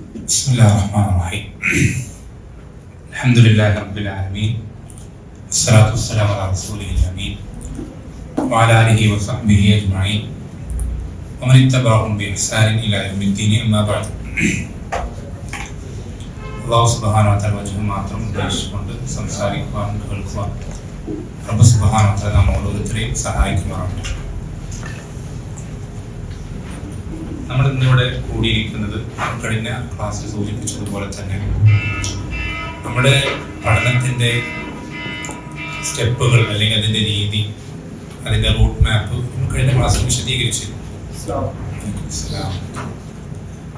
بسم الله الرحمن الرحيم الحمد لله رب العالمين والصلاة والسلام على رسوله الأمين وعلى آله وصحبه أجمعين ومن اتبعهم بإحسان إلى يوم الدين أما بعد അല്ലാഹു സുബ്ഹാനഹു വ തആല വജഹു മാത്രം ഉദ്ദേശിച്ചുകൊണ്ട് സംസാരിക്കുവാൻ കേൾക്കുവാൻ റബ്ബ് സുബ്ഹാനഹു വ തആല നമ്മെ ഓരോരുത്തരെയും സഹായിക്കുമാറാകട്ടെ. നമ്മൾ ഇന്നിവിടെ കൂടിയിരിക്കുന്നത് കഴിഞ്ഞ ക്ലാസ്സിൽ സൂചിപ്പിച്ചതുപോലെ തന്നെ നമ്മുടെ പഠനത്തിൻ്റെ സ്റ്റെപ്പുകൾ അല്ലെങ്കിൽ അതിൻ്റെ രീതി, അതിൻ്റെ റൂട്ട് മാപ്പ് കഴിഞ്ഞ ക്ലാസ്സിൽ വിശദീകരിച്ചിരുന്നു.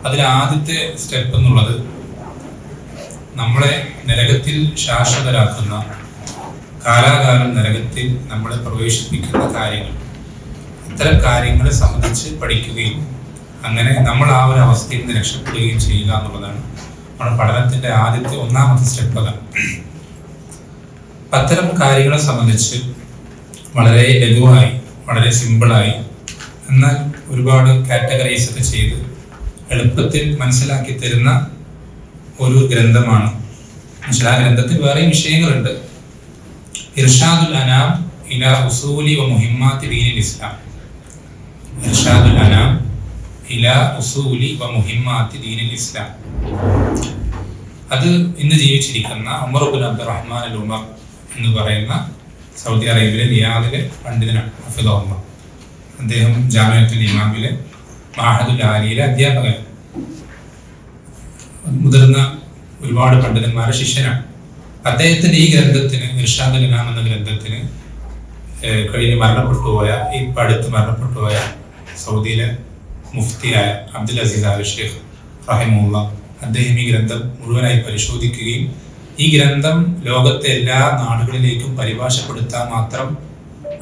അതിൽ ആദ്യത്തെ സ്റ്റെപ്പ് എന്നുള്ളത് നമ്മളെ നരകത്തിൽ ശാശ്വതരാക്കുന്ന, കാലാകാലം നരകത്തിൽ നമ്മളെ പ്രവേശിപ്പിക്കുന്ന കാര്യങ്ങൾ, ഇത്തരം കാര്യങ്ങളെ സംബന്ധിച്ച് പഠിക്കുകയും അങ്ങനെ നമ്മൾ ആ ഒരു അവസ്ഥയിൽ നിന്ന് രക്ഷപ്പെടുകയും ചെയ്യുക എന്നുള്ളതാണ് നമ്മുടെ പഠനത്തിൻ്റെ ആദ്യത്തെ ഒന്നാമത്തെ സ്റ്റെപ്പ്. അതാണ് അത്തരം കാര്യങ്ങളെ സംബന്ധിച്ച് വളരെ ലഘുവായി, വളരെ സിമ്പിളായി, എന്നാൽ ഒരുപാട് കാറ്റഗറൈസ് ഒക്കെ ചെയ്ത് എളുപ്പത്തിൽ മനസ്സിലാക്കി തരുന്ന ഒരു ഗ്രന്ഥമാണ്. ആ ഗ്രന്ഥത്തിൽ വേറെയും വിഷയങ്ങളുണ്ട്. ഇർഷാദുൽ അനാം ഇലാ ഉസൂലി വ മുഹിമ്മാത്തി ദീനിൽ ഇസ്ലാം. ഇർഷാദുൽ അനാം ഇലാ ഉസൂലി വ മുഹിമ്മാത്തി ദീനിൽ ഇസ്ലാം. അത് ഇന്ന് ജീവിച്ചിരിക്കുന്ന ഉമർ ഇബ്നു അബ്ദുറഹ്മാൻ അൽ ഉമർ എന്ന് പറയുന്ന സൗദി അറേബ്യയിലെ റിയാദിലെ പണ്ഡിതനാണ്. ഹഫിദഹുല്ലാഹ്. അദ്ദേഹം ജാമിഅത്തുൽ ഇമാമിലെ മഅഹദുൽ ആലിയിലെ അധ്യാപകൻ, മുതിർന്ന ഒരുപാട് പണ്ഡിതന്മാരുടെ ശിഷ്യനാണ്. അദ്ദേഹത്തിന്റെ ഈ ഗ്രന്ഥത്തിന്, ഇർഷാദുൽ അനാം എന്ന ഗ്രന്ഥത്തിന് കഴിഞ്ഞ് അടുത്ത് മരണപ്പെട്ടുപോയ സൗദിയിലെ മുഫ്തിയായ അബ്ദുൽ അസീസ് ആൽ ഷേഖ് റഹിമഹുല്ലാഹ് അദ്ദേഹം ഈ ഗ്രന്ഥം മുഴുവനായി പരിശോധിക്കുകയും ഈ ഗ്രന്ഥം ലോകത്തെ എല്ലാ നാടുകളിലേക്കും പരിഭാഷപ്പെടുത്താൻ മാത്രം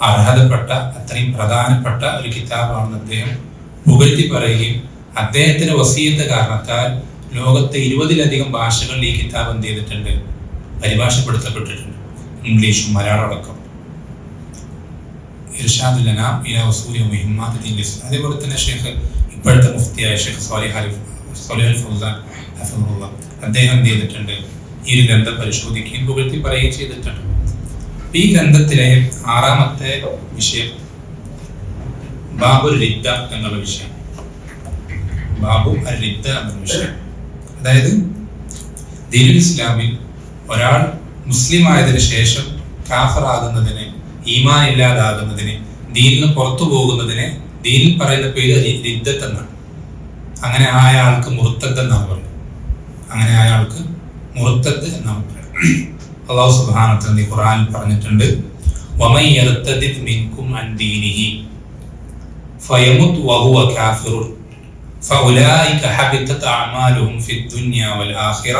അർഹതപ്പെട്ട, അത്രയും പ്രധാനപ്പെട്ട ഒരു കിതാബാണെന്ന് അദ്ദേഹം പുകഴ്ത്തി പറയുകയും അദ്ദേഹത്തിന്റെ വസീയത്ത് കാരണത്താൽ ലോകത്തെ 20-ലധികം ഭാഷകളിൽ ഈ കിതാബ് എന്ത് ചെയ്തിട്ടുണ്ട്, പരിഭാഷപ്പെടുത്തപ്പെട്ടിട്ടുണ്ട്. ഇംഗ്ലീഷും മലയാളം അടക്കം. ഇർഷാദുൽ അനാം ഇലാ ഉസൂലി വ മുഹിമ്മാത്തി ദീനിൽ ഇസ്ലാം. അതേപോലെ തന്നെ ഷേഖ്, ഇപ്പോഴത്തെ മുഫ്തിയായ ഷേഖ് സ്വാലിഹ് അൽ ഫൗസാൻ ഹഫിദഹുല്ലാഹ് അദ്ദേഹം എന്ത് ചെയ്തിട്ടുണ്ട്, ഈ ഒരു ഗ്രന്ഥം പരിശോധിക്കുകയും പുകഴ്ത്തി പറയുകയും ചെയ്തിട്ടുണ്ട്. ഈ ഗ്രന്ഥത്തിലെ 6ാമത്തെ വിഷയം ബാബുൽ റിദ്ദ എന്നുള്ള വിഷയം. ബാബു അൽ റിദ്ദ എന്നുള്ള വിഷയം, അതായത് ദീനുൽ ഇസ്ലാമിൽ ഒരാൾ മുസ്ലിം ആയതിനു ശേഷം കാഫറാകുന്നതിന്, ഈമാൻ ഇല്ലാതാകുന്നതിന്, ദീനിൽ നിന്ന് പുറത്തു പോകുന്നതിന് ദീനിൽ പറയുന്ന പേര് റിദ്ദത്ത് എന്നാണ്. അങ്ങനെ ആയ ആൾക്ക് മുർത്തദ് എന്നാണ് പറയുന്നത്. അങ്ങനെ ആയ ആൾക്ക് മുർത്തദ് എന്നാണ് പറയുന്നത്. അല്ലാഹു സുബ്ഹാനഹു വ തആല ഖുർആനിൽ പറഞ്ഞിട്ടുണ്ട്, വമൻ യർതദിദ് മിൻകും അൻ ദീനിഹി ഫയമുത് വഹുവ കാഫിറുൻ ഫഉലൈക ഹബിതത് അഅമാലുഹും ഫിദ്ദുനിയ വൽ ആഖിറ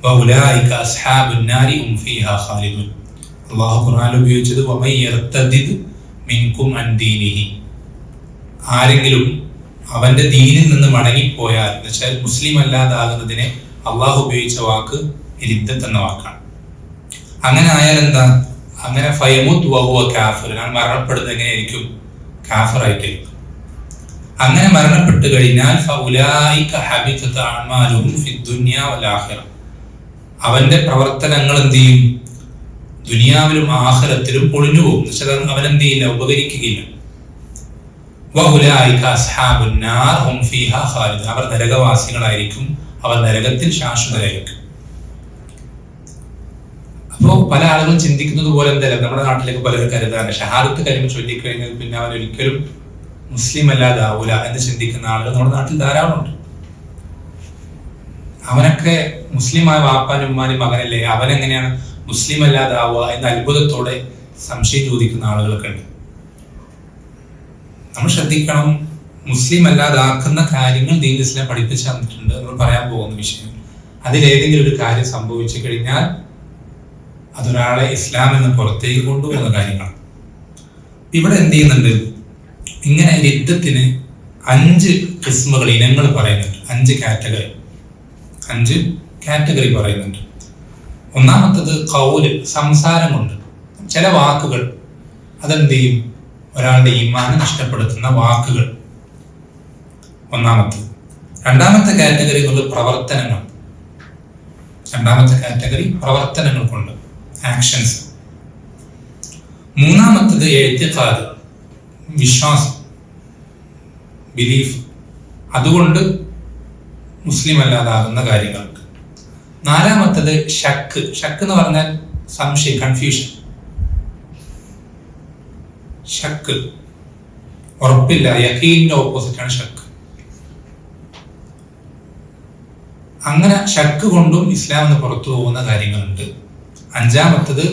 വഉലൈക അസ്ഹാബുൻ നാരി ഹും ഫീഹാ ഖാലിദൂൻ. അല്ലാഹു ഖുർആനിൽ ഉപയോഗിച്ചത് വമൻ യർതദിദ് മിൻകും അൻ ദീനിഹി, ആരെങ്കിലും അവന്റെ ദീനിൽ നിന്ന് മടങ്ങിപ്പോയാൽ, എന്നുവെച്ചാൽ മുസ്ലിം അല്ലാതാകുന്നതിനെ അള്ളാഹു ഉപയോഗിച്ച വാക്ക് റിദ്ദത്ത് എന്ന വാക്കാണ്. അങ്ങനെ ആയാൽ എന്താ, അങ്ങനെ ഫയമുത് വഹുവ കാഫിർ, മരണപ്പെടുന്നത് എങ്ങനെയായിരിക്കും, കാഫിറായിട്ടായിരിക്കും. അങ്ങനെ മരണപ്പെട്ടു കഴിഞ്ഞാൽ ഫഉലൈക ഹബിതത് അഅമാലുഹും ഫിദ്ദുനിയ വൽ ആഖിറ, അവന്റെ പ്രവർത്തനങ്ങൾ എന്ത് ചെയ്യും, ദുനിയാവിലും ആഖിറത്തിലും പൊളിഞ്ഞു പോകും. എന്നുവെച്ചാൽ അവനെന്ത് ചെയ്യില്ല, ഉപകരിക്കുകയില്ല. വഉലൈക അസ്ഹാബുൻ നാർ ഹും ഫീഹാ ഖാലിദൂൻ, അവർ നരകവാസികളായിരിക്കും, അവർ നരകത്തിൽ ശാശ്വതരായിരിക്കും. അപ്പോൾ പല ആളുകളും ചിന്തിക്കുന്നത് പോലെ എന്തല്ല, നമ്മുടെ നാട്ടിലേക്ക് പലരും കരുതാണ് ഷഹാദത്ത് കലിമ ചൊല്ലിക്കഴിഞ്ഞാൽ പിന്നെ അവൻ ഒരിക്കലും മുസ്ലിം അല്ലാതാവൂല എന്ന് ചിന്തിക്കുന്ന ആളുകൾ നമ്മുടെ നാട്ടിൽ ധാരാളമുണ്ട്. അവനൊക്കെ മുസ്ലിമായ വാപ്പാനും ഉമ്മാനും മകനല്ലേ, അവനെങ്ങനെയാണ് മുസ്ലിം അല്ലാതാവുക എന്ന അത്ഭുതത്തോടെ സംശയം ചോദിക്കുന്ന ആളുകളൊക്കെ ഉണ്ട്. നമ്മൾ ശ്രദ്ധിക്കണം, മുസ്ലിം അല്ലാതാക്കുന്ന കാര്യങ്ങൾ ദീനുൽ ഇസ്ലാം പഠിപ്പിച്ചു തന്നിട്ടുണ്ട്. നമ്മൾ പറയാൻ പോകുന്ന വിഷയം, അതിലേതെങ്കിലും ഒരു കാര്യം സംഭവിച്ചു കഴിഞ്ഞാൽ അതൊരാളെ ഇസ്ലാം എന്ന് പുറത്തേക്ക് കൊണ്ടുപോകുന്ന കാര്യങ്ങളാണ്. ഇവിടെ എന്ത് ചെയ്യുന്നുണ്ട്, ഇങ്ങനെ റിദ്ദത്തിന് 5 കിസ്മുകൾ, ഇനങ്ങൾ പറയുന്നുണ്ട്. 5 കാറ്റഗറി പറയുന്നുണ്ട്. ഒന്നാമത്തത് ഖൗല്, സംസാരം കൊണ്ട്, ചില വാക്കുകൾ അതെന്ത് ചെയ്യും, ഒരാളുടെ ഈമാൻ നഷ്ടപ്പെടുത്തുന്ന വാക്കുകൾ ഒന്നാമത്തത്. രണ്ടാമത്തെ കാറ്റഗറി എന്നുള്ളത് പ്രവർത്തനങ്ങൾ. രണ്ടാമത്തെ കാറ്റഗറി പ്രവർത്തനങ്ങൾ കൊണ്ട്, ആക്ഷൻസ്. മൂന്നാമത്തത് ഇഅ്തിഖാദ്, വിശ്വാസം, ബിലീഫ്, അതുകൊണ്ട് മുസ്ലിം അല്ലാതാകുന്ന കാര്യങ്ങൾക്ക്. നാലാമത്തത് ഷക്ക്. ഷക്ക് എന്ന് പറഞ്ഞാൽ സംശയം, കൺഫ്യൂഷൻ. ഷക്ക്, ഉറപ്പില്ല. യഖീനിന്റെ ഓപ്പോസിറ്റാണ് ഷക്ക്. അങ്ങനെ ഷക്ക് കൊണ്ടും ഇസ്ലാം എന്ന് പുറത്തു പോകുന്ന കാര്യങ്ങളുണ്ട്. അഞ്ചാമത്തത്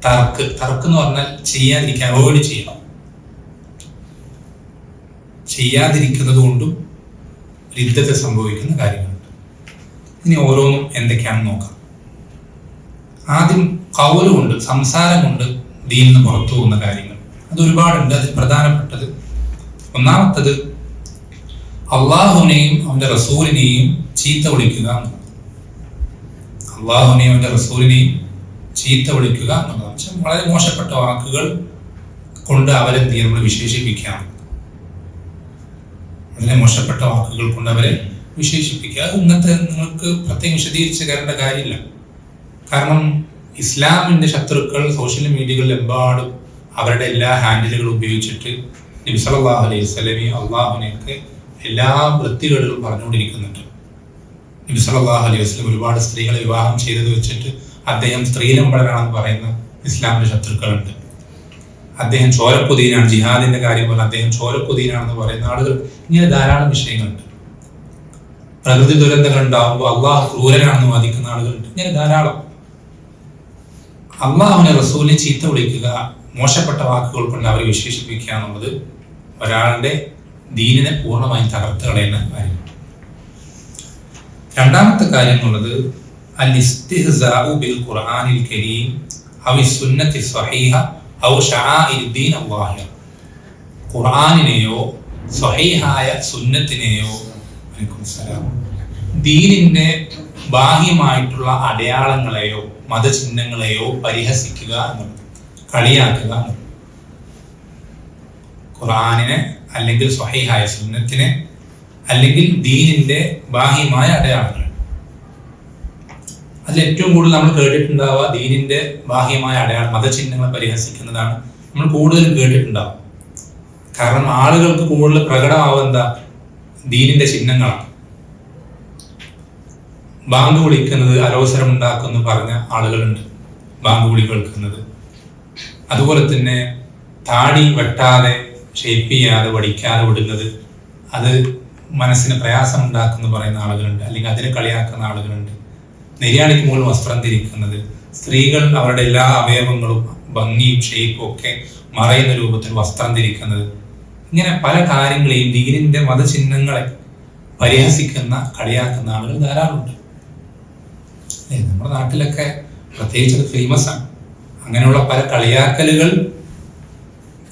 തർക്ക്. തർക്ക് എന്ന് പറഞ്ഞാൽ ചെയ്യാതിരിക്കാൻ, അവോയ്ഡ് ചെയ്യണം. ചെയ്യാതിരിക്കുന്നത് കൊണ്ടും റിദ്ദത്ത് സംഭവിക്കുന്ന കാര്യങ്ങളുണ്ട്. ഇനി ഓരോന്നും എന്തൊക്കെയാണെന്ന് നോക്കാം. ആദ്യം ഖൗല് കൊണ്ട്, സംസാരം കൊണ്ട് ദീനിൽ നിന്ന് പുറത്തു പോകുന്ന കാര്യങ്ങൾ അത് ഒരുപാടുണ്ട്. അതിൽ പ്രധാനപ്പെട്ടത് ഒന്നാമത്തത് അള്ളാഹുവിനെയും അവന്റെ റസൂലിനെയും ചീത്ത വിളിക്കുക എന്നുള്ളത്. അള്ളാഹുവിനെയും അവന്റെ റസൂലിനെയും ചീത്ത വിളിക്കുക എന്നുള്ളത് വളരെ മോശപ്പെട്ട വാക്കുകൾ കൊണ്ട് അവരെ നമ്മൾ വിശേഷിപ്പിക്കാം. വളരെ മോശപ്പെട്ട വാക്കുകൾ കൊണ്ട് അവരെ വിശേഷിപ്പിക്കുക. ഇന്നത്തെ നിങ്ങൾക്ക് പ്രത്യേകം വിശദീകരിച്ച് കയറേണ്ട കാര്യമില്ല. കാരണം ഇസ്ലാമിന്റെ ശത്രുക്കൾ സോഷ്യൽ മീഡിയകളിൽ എമ്പാടും അവരുടെ എല്ലാ ഹാൻഡിലുകളും ഉപയോഗിച്ചിട്ട് നബി സല്ലല്ലാഹു അലൈഹി വസല്ലമയും അള്ളാഹുവിനെയൊക്കെ എല്ലാ വൃത്തികേടുകളും പറഞ്ഞുകൊണ്ടിരിക്കുന്നുണ്ട്. നബി സല്ലല്ലാഹു അലൈഹി വസല്ലം ഒരുപാട് സ്ത്രീകളെ വിവാഹം ചെയ്തത് വെച്ചിട്ട് അദ്ദേഹം സ്ത്രീലമ്പടനാണെന്ന് പറയുന്ന ഇസ്ലാമിന്റെ ശത്രുക്കളുണ്ട്. അദ്ദേഹം ചോരപ്പൊതിയനാണ്, ജിഹാദിന്റെ കാര്യം പോലെ അദ്ദേഹം ചോരപ്പൊതിയനാണെന്ന് പറയുന്ന ആളുകൾ. ഇങ്ങനെ ധാരാളം വിഷയങ്ങളുണ്ട്. പ്രകൃതി ദുരന്തങ്ങൾ ഉണ്ടാകുമ്പോൾ അള്ളാഹു ക്രൂരനാണെന്ന് വാദിക്കുന്ന ആളുകളുണ്ട്. ഇങ്ങനെ ധാരാളം. അള്ളാഹുവിനെ റസൂലിനെ ചീത്ത വിളിക്കുക, മോശപ്പെട്ട വാക്കുകൾ കൊണ്ട് അവരെ വിശേഷിപ്പിക്കുക എന്നുള്ളത് ഒരാളുടെ ദീനിനെ പൂർണ്ണമായും തകർത്ത് കളയുന്ന കാര്യം. രണ്ടാമത്തെ കാര്യം എന്നുള്ളത് അൽ ഇസ്തിഹ്സാഉ ബിൽ ഖുർആനിൽ കരീം ഔ സുന്നത്തി സ്വഹീഹ ഔ ശആഇർ ദീൻ അല്ലാഹി. ഖുർആനിനെയോ സ്വഹീഹായ സുന്നത്തിനെയോ ദീനിന്റെ ബാഹ്യമായിട്ടുള്ള അടയാളങ്ങളെയോ മതചിഹ്നങ്ങളെയോ പരിഹസിക്കുക എന്നുള്ളത്, കളിയാക്കുക. ഖുർആനിനെ അല്ലെങ്കിൽ സ്വഹീഹായ സുന്നത്തിനെ അല്ലെങ്കിൽ ദീനിന്റെ ബാഹ്യമായ അടയാളങ്ങൾ. അതിൽ ഏറ്റവും കൂടുതൽ നമ്മൾ കേട്ടിട്ടുണ്ടാവുക ദീനിന്റെ ബാഹ്യമായ അടയാളം, മതചിഹ്നങ്ങളെ പരിഹസിക്കുന്നതാണ് നമ്മൾ കൂടുതലും കേട്ടിട്ടുണ്ടാവുക. കാരണം ആളുകൾക്ക് കൂടുതൽ പ്രകടമാവുക എന്താ? ദീനിന്റെ ചിഹ്നങ്ങളാണ്. ബാങ്ക് വിളിക്കുന്നത് അലോസരം ഉണ്ടാക്കുമെന്ന് പറഞ്ഞ ആളുകളുണ്ട്, ബാങ്ക് വിളി കേൾക്കുന്നത്. അതുപോലെ തന്നെ താടി വെട്ടാതെ, ഷേപ്പ് ചെയ്യാതെ, വടിക്കാതെ വിടുന്നത് അത് മനസ്സിന് പ്രയാസം ഉണ്ടാക്കുമെന്ന് പറയുന്ന ആളുകളുണ്ട്, അല്ലെങ്കിൽ അതിനെ കളിയാക്കുന്ന ആളുകളുണ്ട്. നെര്യാണിക്ക് മുകളിൽ വസ്ത്രം ധരിക്കുന്നത്, സ്ത്രീകൾ അവരുടെ എല്ലാ അവയവങ്ങളും ഭംഗിയും ഷേപ്പും ഒക്കെ മറയുന്ന രൂപത്തിൽ വസ്ത്രം ധരിക്കുന്നത്, ഇങ്ങനെ പല കാര്യങ്ങളെയും ദീനിന്റെ മതചിഹ്നങ്ങളെ പരിഹസിക്കുന്ന, കളിയാക്കുന്ന ആളുകൾ ധാരാളമുണ്ട്. നമ്മുടെ നാട്ടിലൊക്കെ പ്രത്യേകിച്ച് ഫേമസ് ആണ്. അങ്ങനെയുള്ള പല കളിയാക്കലുകൾ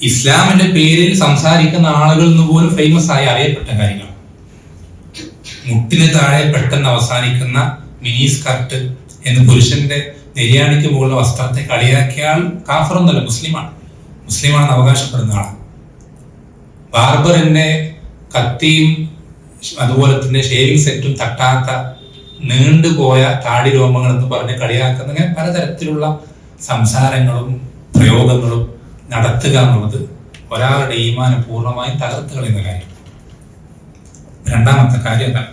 ഇസ്ലാമിന്റെ പേരിൽ സംസാരിക്കുന്ന ആളുകൾ എന്ന് പോലും ഫേമസ് ആയി അറിയപ്പെട്ട കാര്യങ്ങൾ. മുട്ടിന് താഴെ പെട്ടെന്ന് അവസാനിക്കുന്ന മിനി സ്കർട്ട് എന്ന് പുരുഷന്റെ നെര്യാണിക്ക് മുകളിലെ വസ്ത്രത്തെ കളിയാക്കിയാൽ കാഫറൊന്നുമല്ല, മുസ്ലിമാണെന്ന് അവകാശപ്പെടുന്ന ആളാണ്. ബാർബറിന്റെ കത്തിയും അതുപോലെ തന്നെ ഷേവിംഗ് സെറ്റും തട്ടാത്ത നീണ്ടുപോയ താടി രോമങ്ങൾ എന്ന് പറഞ്ഞ് കളിയാക്കുന്ന, അങ്ങനെ പലതരത്തിലുള്ള സംസാരങ്ങളും പ്രയോഗങ്ങളും നടത്തുക എന്നുള്ളത് ഒരാളുടെ ഈമാനെ പൂർണ്ണമായും തകർത്ത് കളയുന്ന കാര്യം. രണ്ടാമത്തെ കാര്യം എന്താണ്?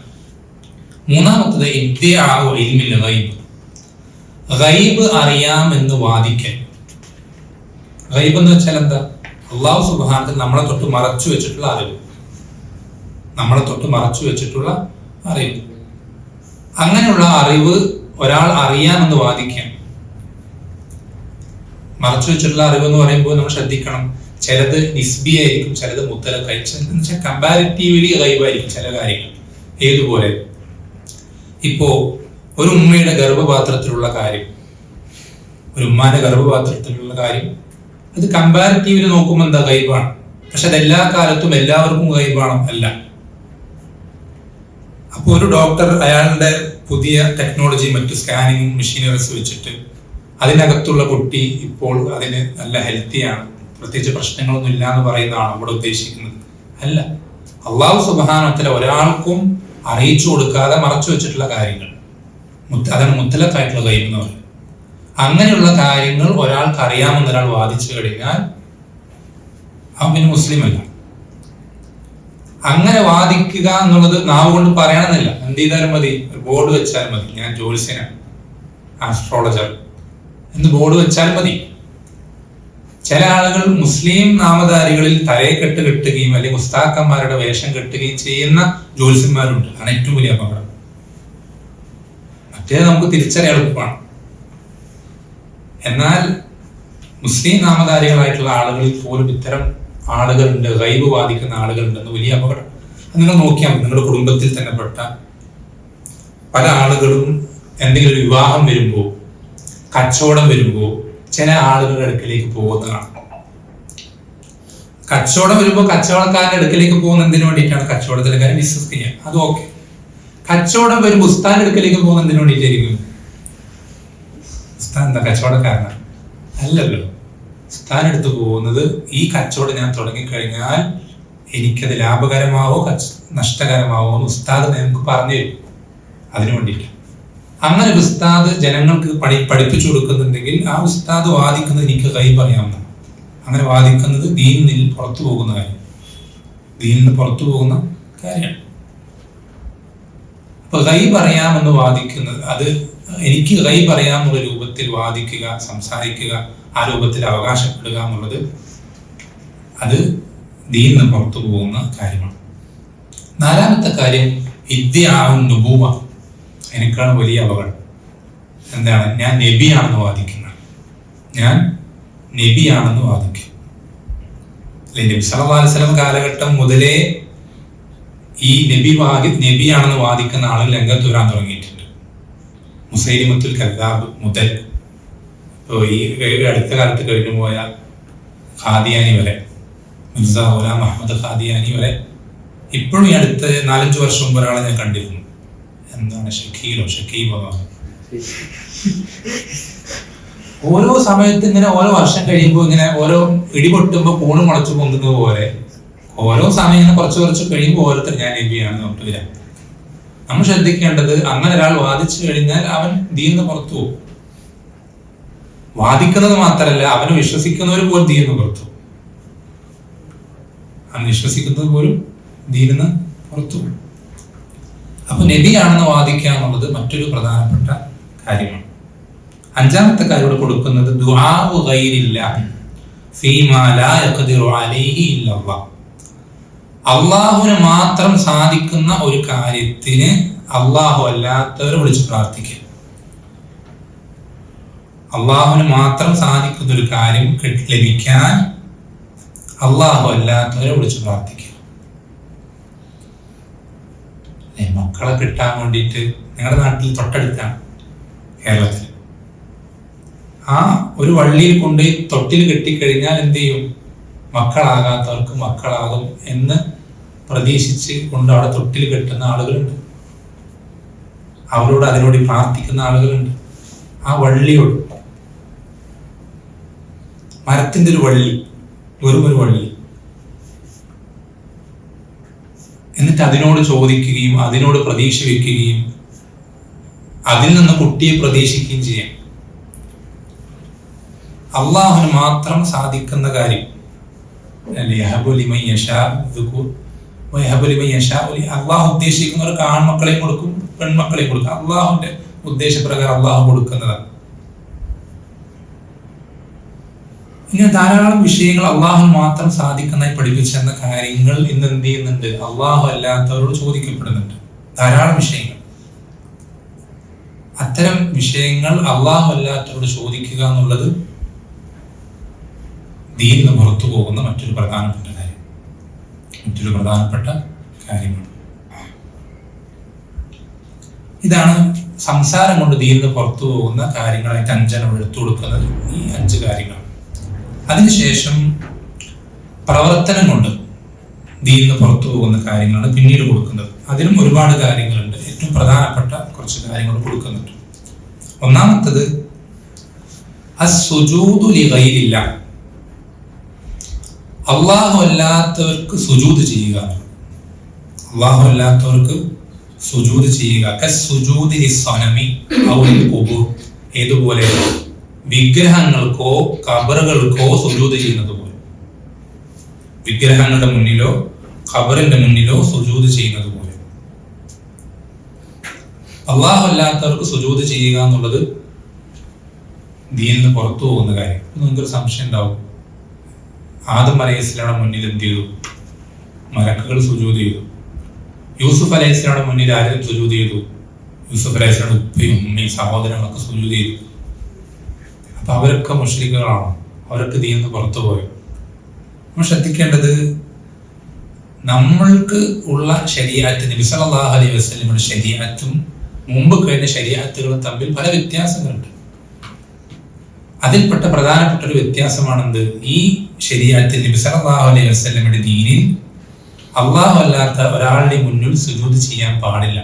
മൂന്നാമത്തത് ഇദ്ദിഅഉ ഇൽമിൽ ഗൈബ്. ഗൈബ് അറിയാമെന്ന് വാദിക്കൽ. ഗൈബ് എന്ന് വെച്ചാൽ എന്താ? അല്ലാഹു സുബ്ഹാനഹു വ തആല നമ്മളെ തൊട്ട് മറച്ചു വെച്ചിട്ടുള്ള അറിവ്, അറിവ്. അങ്ങനെയുള്ള അറിവ് ഒരാൾ അറിയാമെന്ന് വാദിക്കാൻ. മറച്ചു വെച്ചിട്ടുള്ള അറിവ് എന്ന് പറയുമ്പോൾ നമ്മൾ ശ്രദ്ധിക്കണം, ചിലത് നിസ്ബി ആയിരിക്കും, ചിലത് മുത്തലഖായിരിക്കും, കമ്പാരിറ്റീവ്ലി ഗൈബായിരിക്കും ചില കാര്യങ്ങൾ. ഏതുപോലെ ഇപ്പോ ഒരു ഉമ്മയുടെ ഗർഭപാത്രത്തിലുള്ള കാര്യം, ഒരു ഉമ്മാന്റെ ഗർഭപാത്രത്തിലുള്ള കാര്യം, അത് കമ്പാരിറ്റീവ്ലി നോക്കുമ്പോൾ എന്താ? ഗൈബാണ്. പക്ഷെ അത് എല്ലാ കാലത്തും എല്ലാവർക്കും ഗൈബാണോ? അല്ല. അപ്പൊ ഒരു ഡോക്ടർ അയാളുടെ പുതിയ ടെക്നോളജി, മറ്റു സ്കാനിങ് മെഷീനറീസ് വെച്ചിട്ട് അതിനകത്തുള്ള കുട്ടി ഇപ്പോൾ അതിന് നല്ല ഹെൽത്തിയാണ്, പ്രത്യേകിച്ച് പ്രശ്നങ്ങളൊന്നും ഇല്ല എന്ന് പറയുന്നതാണ് ഇവിടെ ഉദ്ദേശിക്കുന്നത്? അല്ല. അള്ളാഹു സുബ്ഹാനഹു വ തആല ഒരാൾക്കും അറിയിച്ചു കൊടുക്കാതെ മറച്ചു വെച്ചിട്ടുള്ള കാര്യങ്ങൾ, അതാണ് മുത്തലഖായിട്ടുള്ള ഗൈബ് എന്ന് പറയുന്നത്. അങ്ങനെയുള്ള കാര്യങ്ങൾ ഒരാൾക്ക് അറിയാമെന്ന് ഒരാൾ വാദിച്ചു കഴിഞ്ഞാൽ അവൻ പിന്നെ മുസ്ലിം അല്ല. അങ്ങനെ വാദിക്കുക എന്നുള്ളത് നാവ് കൊണ്ട് പറയണമെന്നില്ല. എന്ത് ചെയ്താലും മതി, ഒരു ബോർഡ് വെച്ചാലും മതി, ഞാൻ ജ്യോത്സ്യനാണ്, ആസ്ട്രോളജർ എന്ന് ബോർഡ് വെച്ചാലും മതി. ചില ആളുകൾ മുസ്ലിം നാമധാരികളിൽ തലയെക്കെട്ട് കെട്ടുകയും അല്ലെങ്കിൽ മുസ്താക്കന്മാരുടെ വേഷം കെട്ടുകയും ചെയ്യുന്ന ജ്യോത്സ്യന്മാരുണ്ട്. ആണ് ഏറ്റവും വലിയ അപകടം. മറ്റേത് നമുക്ക് തിരിച്ചറിയാൻ എളുപ്പമാണ്. എന്നാൽ മുസ്ലിം നാമധാരികളായിട്ടുള്ള ആളുകളിൽ പോലും ഇത്തരം ആളുകളുണ്ട്, ഗൈബ് വാദിക്കുന്ന ആളുകളുണ്ടെന്ന് വലിയ അപകടം. നിങ്ങൾ നോക്കിയാൽ മതി, നിങ്ങളുടെ കുടുംബത്തിൽ തന്നെ പെട്ട പല ആളുകളും എന്തെങ്കിലും ഒരു വിവാഹം വരുമ്പോൾ, കച്ചവടം വരുമ്പോൾ ചില ആളുകളുടെ അടുക്കലേക്ക് പോകുന്നതാണ്. കച്ചവടം വരുമ്പോൾ കച്ചവടക്കാരുടെ അടുക്കലേക്ക് പോകുന്ന എന്തിനു വേണ്ടിയിട്ടാണ്? കച്ചവടത്തിലെ കാര്യം ബിസിനസ് ചെയ്യാൻ, അത് ഓക്കെ. കച്ചവടം വരുമ്പോൾ ഉസ്താദിന്റെ അടുക്കലേക്ക് പോകുന്ന എന്തിനു വേണ്ടിയിട്ടായിരിക്കും? ഉസ്താദ് എന്താ കച്ചവടക്കാരനാണ്? അല്ലല്ലോ. ഉസ്താദിനടുത്ത് പോകുന്നത് ഈ കച്ചവടം ഞാൻ തുടങ്ങിക്കഴിഞ്ഞാൽ എനിക്കത് ലാഭകരമാവോ നഷ്ടകരമാവോ എന്ന് ഉസ്താദ് നമുക്ക് പറഞ്ഞു തരും. അതിനു വേണ്ടിയിട്ട് അങ്ങനെ ഒരു ഉസ്താദ് ജനങ്ങൾക്ക് പഠിപ്പിച്ചു കൊടുക്കുന്നുണ്ടെങ്കിൽ ആ ഉസ്താദ് വാദിക്കുന്നത് എനിക്ക് ഗൈബ് അറിയാവുന്നതാണ്. അങ്ങനെ വാദിക്കുന്നത് ദീനിൽ പുറത്തു പോകുന്ന കാര്യം, ദീനിൽ നിന്ന് പുറത്തു പോകുന്ന കാര്യമാണ്. അപ്പൊ ഗൈബ് അറിയാമെന്ന് വാദിക്കുന്നത്, അത് എനിക്ക് ഗൈബ് അറിയാമെന്നുള്ള രൂപത്തിൽ വാദിക്കുക, സംസാരിക്കുക, ആ രൂപത്തിൽ അവകാശപ്പെടുക എന്നുള്ളത് അത് ദീനിൽ നിന്ന് പുറത്തു പോകുന്ന കാര്യമാണ്. നാലാമത്തെ കാര്യം ഇദ്ദിആഉൻ നുബുവ. എനിക്കാണ് വലിയ അപകടം. എന്താണ്? ഞാൻ നബിയാണെന്ന് വാദിക്കുന്നത്. ഞാൻ നബിയാണെന്ന് വാദിക്കും. അല്ലെ, നബി സല്ലല്ലാഹു അലൈഹി വസല്ലം കാലഘട്ടം മുതലേ ഈ നബിയാണെന്ന് വാദിക്കുന്ന ആളുകൾ രംഗത്ത് വരാൻ തുടങ്ങിയിട്ടുണ്ട്. മുസൈലിമത്തുൽ കദ്ദാബ് മുതൽ ഇപ്പോൾ ഈ അടുത്ത കാലത്ത് കഴിഞ്ഞു പോയ ഖാദിയാനി വരെ, മിർസ ഗുലാം അഹമ്മദ് ഖാദിയാനി വരെ, ഇപ്പോഴും ഈ അടുത്ത 4-5 വർഷം മുമ്പ് ഒരാളെ ഞാൻ കണ്ടിരുന്നു. എന്താണ് ഷക്കീബോ ഓരോ സമയത്ത് ഇങ്ങനെ ഓരോ വർഷം കഴിയുമ്പോൾ ഇങ്ങനെ ഓരോ ഇടിപൊട്ടുമ്പോൾ കൂണ് മുളച്ചു പൊങ്ങുന്നത് പോലെ ഓരോ സമയം ഇങ്ങനെ കുറച്ച് കഴിയുമ്പോൾ ഓരോരുത്തർ ഞാൻ നബിയാണെന്ന് നമുക്ക് വരാം. നമ്മൾ ശ്രദ്ധിക്കേണ്ടത്, അങ്ങനെ ഒരാൾ വാദിച്ചു കഴിഞ്ഞാൽ അവൻ ദീനിൽ നിന്ന് പുറത്തു പോകും. വാദിക്കുന്നത് മാത്രമല്ല, അവന് വിശ്വസിക്കുന്നവർ പോലും ദീനിൽ നിന്ന് പുറത്തു പോകും. അവൻ വിശ്വസിക്കുന്നത് പോലും ദീനിൽ നിന്ന് പുറത്തു പോകും. അപ്പൊ നബിയാണെന്ന് വാദിക്കുക എന്നുള്ളത് മറ്റൊരു പ്രധാനപ്പെട്ട കാര്യമാണ്. അഞ്ചാമത്തെ കാര്യം ഇവിടെ കൊടുക്കുന്നത് ദുആഉ ഗൈരില്ലാഹി ഫീമാ ലാ യഖ്ദിറു അലൈഹി ഇല്ലല്ലാഹ്. അള്ളാഹുവിന് മാത്രം സാധിക്കുന്ന ഒരു കാര്യത്തിന് അള്ളാഹു അല്ലാത്തവരെ വിളിച്ച് പ്രാർത്ഥിക്കുക. അള്ളാഹുവിന് മാത്രം സാധിക്കുന്ന ഒരു കാര്യം ലഭിക്കാൻ അള്ളാഹു അല്ലാത്തവരെ വിളിച്ച് പ്രാർത്ഥിക്കുക. മക്കളെ കിട്ടാൻ വേണ്ടിയിട്ട് നിങ്ങളുടെ നാട്ടിൽ തൊട്ടടുത്താണ് കേരളത്തിൽ, ആ ഒരു വള്ളിയിൽ കൊണ്ട് തൊട്ടിൽ കെട്ടിക്കഴിഞ്ഞാൽ എന്ത് ചെയ്യും? മക്കളാകാത്തവർക്ക് മക്കളാകും എന്ന് പ്രതീക്ഷിച്ച് കൊണ്ട് അവിടെ തൊട്ടിൽ കെട്ടുന്ന ആളുകളുണ്ട്. അവരോട് അതിനോട് പ്രാർത്ഥിക്കുന്ന ആളുകളുണ്ട്. ആ വള്ളിയോട്, മരത്തിന്റെ ഒരു വള്ളി, വെറും ഒരു വള്ളി, എന്നിട്ട് അതിനോട് ചോദിക്കുകയും അതിനോട് പ്രതീക്ഷ വെക്കുകയും അതിൽ നിന്ന് കുട്ടിയെ പ്രതീക്ഷിക്കുകയും ചെയ്യാം. അള്ളാഹുവിന് മാത്രം സാധിക്കുന്ന കാര്യം. അള്ളാഹു ഉദ്ദേശിക്കുന്നവർക്ക് ആൺമക്കളെയും കൊടുക്കും, പെൺമക്കളെയും കൊടുക്കും. അള്ളാഹുവിന്റെ ഉദ്ദേശപ്രകാരം അള്ളാഹു കൊടുക്കുന്നതാണ്. ഇങ്ങനെ ധാരാളം വിഷയങ്ങൾ അള്ളാഹു മാത്രം സാധിക്കുന്നതായി പഠിപ്പിച്ചെന്ന കാര്യങ്ങൾ ഇന്ന് എന്ത് ചെയ്യുന്നുണ്ട്? അള്ളാഹു അല്ലാത്തവരോട് ചോദിക്കപ്പെടുന്നുണ്ട് ധാരാളം വിഷയങ്ങൾ. അത്തരം വിഷയങ്ങൾ അള്ളാഹു അല്ലാത്തവരോട് ചോദിക്കുക എന്നുള്ളത് ദീനിൽ നിന്ന് പുറത്തു പോകുന്ന മറ്റൊരു പ്രധാനപ്പെട്ട കാര്യമാണ്. ഇതാണ് സംസാരം കൊണ്ട് ദീനിൽ നിന്ന് പുറത്തു പോകുന്ന കാര്യങ്ങളായിട്ട് 5 എടുത്തു കൊടുക്കുന്നത്. ഈ 5 കാര്യങ്ങൾ. അതിനുശേഷം പ്രവർത്തനം കൊണ്ട് ദീനിൽ നിന്ന് പുറത്തു പോകുന്ന കാര്യങ്ങളാണ് പിന്നീട് കൊടുക്കുന്നത്. അതിനും ഒരുപാട് കാര്യങ്ങളുണ്ട്. ഏറ്റവും പ്രധാനപ്പെട്ട കുറച്ച് കാര്യങ്ങൾ കൊടുക്കുന്നുണ്ട്. ഒന്നാമത്തത് അസ്സുജൂദു ലിഗൈരില്ലാഹ്, അല്ലാഹു അല്ലാത്തവർക്ക് സുജൂദ് ചെയ്യുക. അള്ളാഹു അല്ലാത്തവർക്ക് സുജൂദ് ചെയ്യുക. കസ്സുജൂദി ലിസ്സനമി ഔ ലിൽഖുബൂർ, ഏതുപോലെ വിഗ്രഹങ്ങൾക്കോ ഖബറുകൾക്കോ സുജൂദ് ചെയ്യുന്നത് പോലെ, വിഗ്രഹങ്ങളുടെ മുന്നിലോ ഖബറിന്റെ മുന്നിലോ സുജൂദ് ചെയ്യുന്നത് പോലെ. അള്ളാഹു അല്ലാത്തവർക്ക് സുജൂദ് ചെയ്യുക എന്നുള്ളത് ദീനിൽ നിന്ന് പുറത്തു പോകുന്ന കാര്യം. നിങ്ങൾക്കൊരു സംശയം ഉണ്ടാവും, ആദം അലൈഹിസ്സലാമിന്റെ മുന്നിൽ എന്ത് ചെയ്തു? മലക്കുകൾ സുജൂദ് ചെയ്തു. യൂസുഫ് അലൈഹിസ്സലാമിന്റെ മുന്നിൽ ആരും സുജൂദ് ചെയ്തു? യൂസുഫ് അലൈഹിസ്സലാമിന്റെ ഉപ്പയും ഉമ്മയും സഹോദരങ്ങളൊക്കെ സുജൂദ് ചെയ്തു. അപ്പൊ അവരൊക്കെ മുശ്രിക്കുകളാണ്, അവരൊക്കെ ദീനിൽ നിന്ന് പുറത്തു പോയി. നമ്മൾ ശ്രദ്ധിക്കേണ്ടത്, നമ്മൾക്ക് ഉള്ള ശരീഅത്ത്, നബി സല്ലല്ലാഹു അലൈഹി വസല്ലമയുടെ ശരീഅത്തും മുമ്പ് കഴിഞ്ഞ ശരീഅത്തുകളും തമ്മിൽ പല വ്യത്യാസങ്ങളുണ്ട്. അതിൽപ്പെട്ട പ്രധാനപ്പെട്ട ഒരു വ്യത്യാസമാണെന്ത്? ഈ ശരീഅത്തിൽ നബി സല്ലല്ലാഹു അലൈഹി വസല്ലമയുടെ ദീനിൽ അള്ളാഹു അല്ലാത്ത ഒരാളുടെ മുന്നിൽ സുജൂദ് ചെയ്യാൻ പാടില്ല.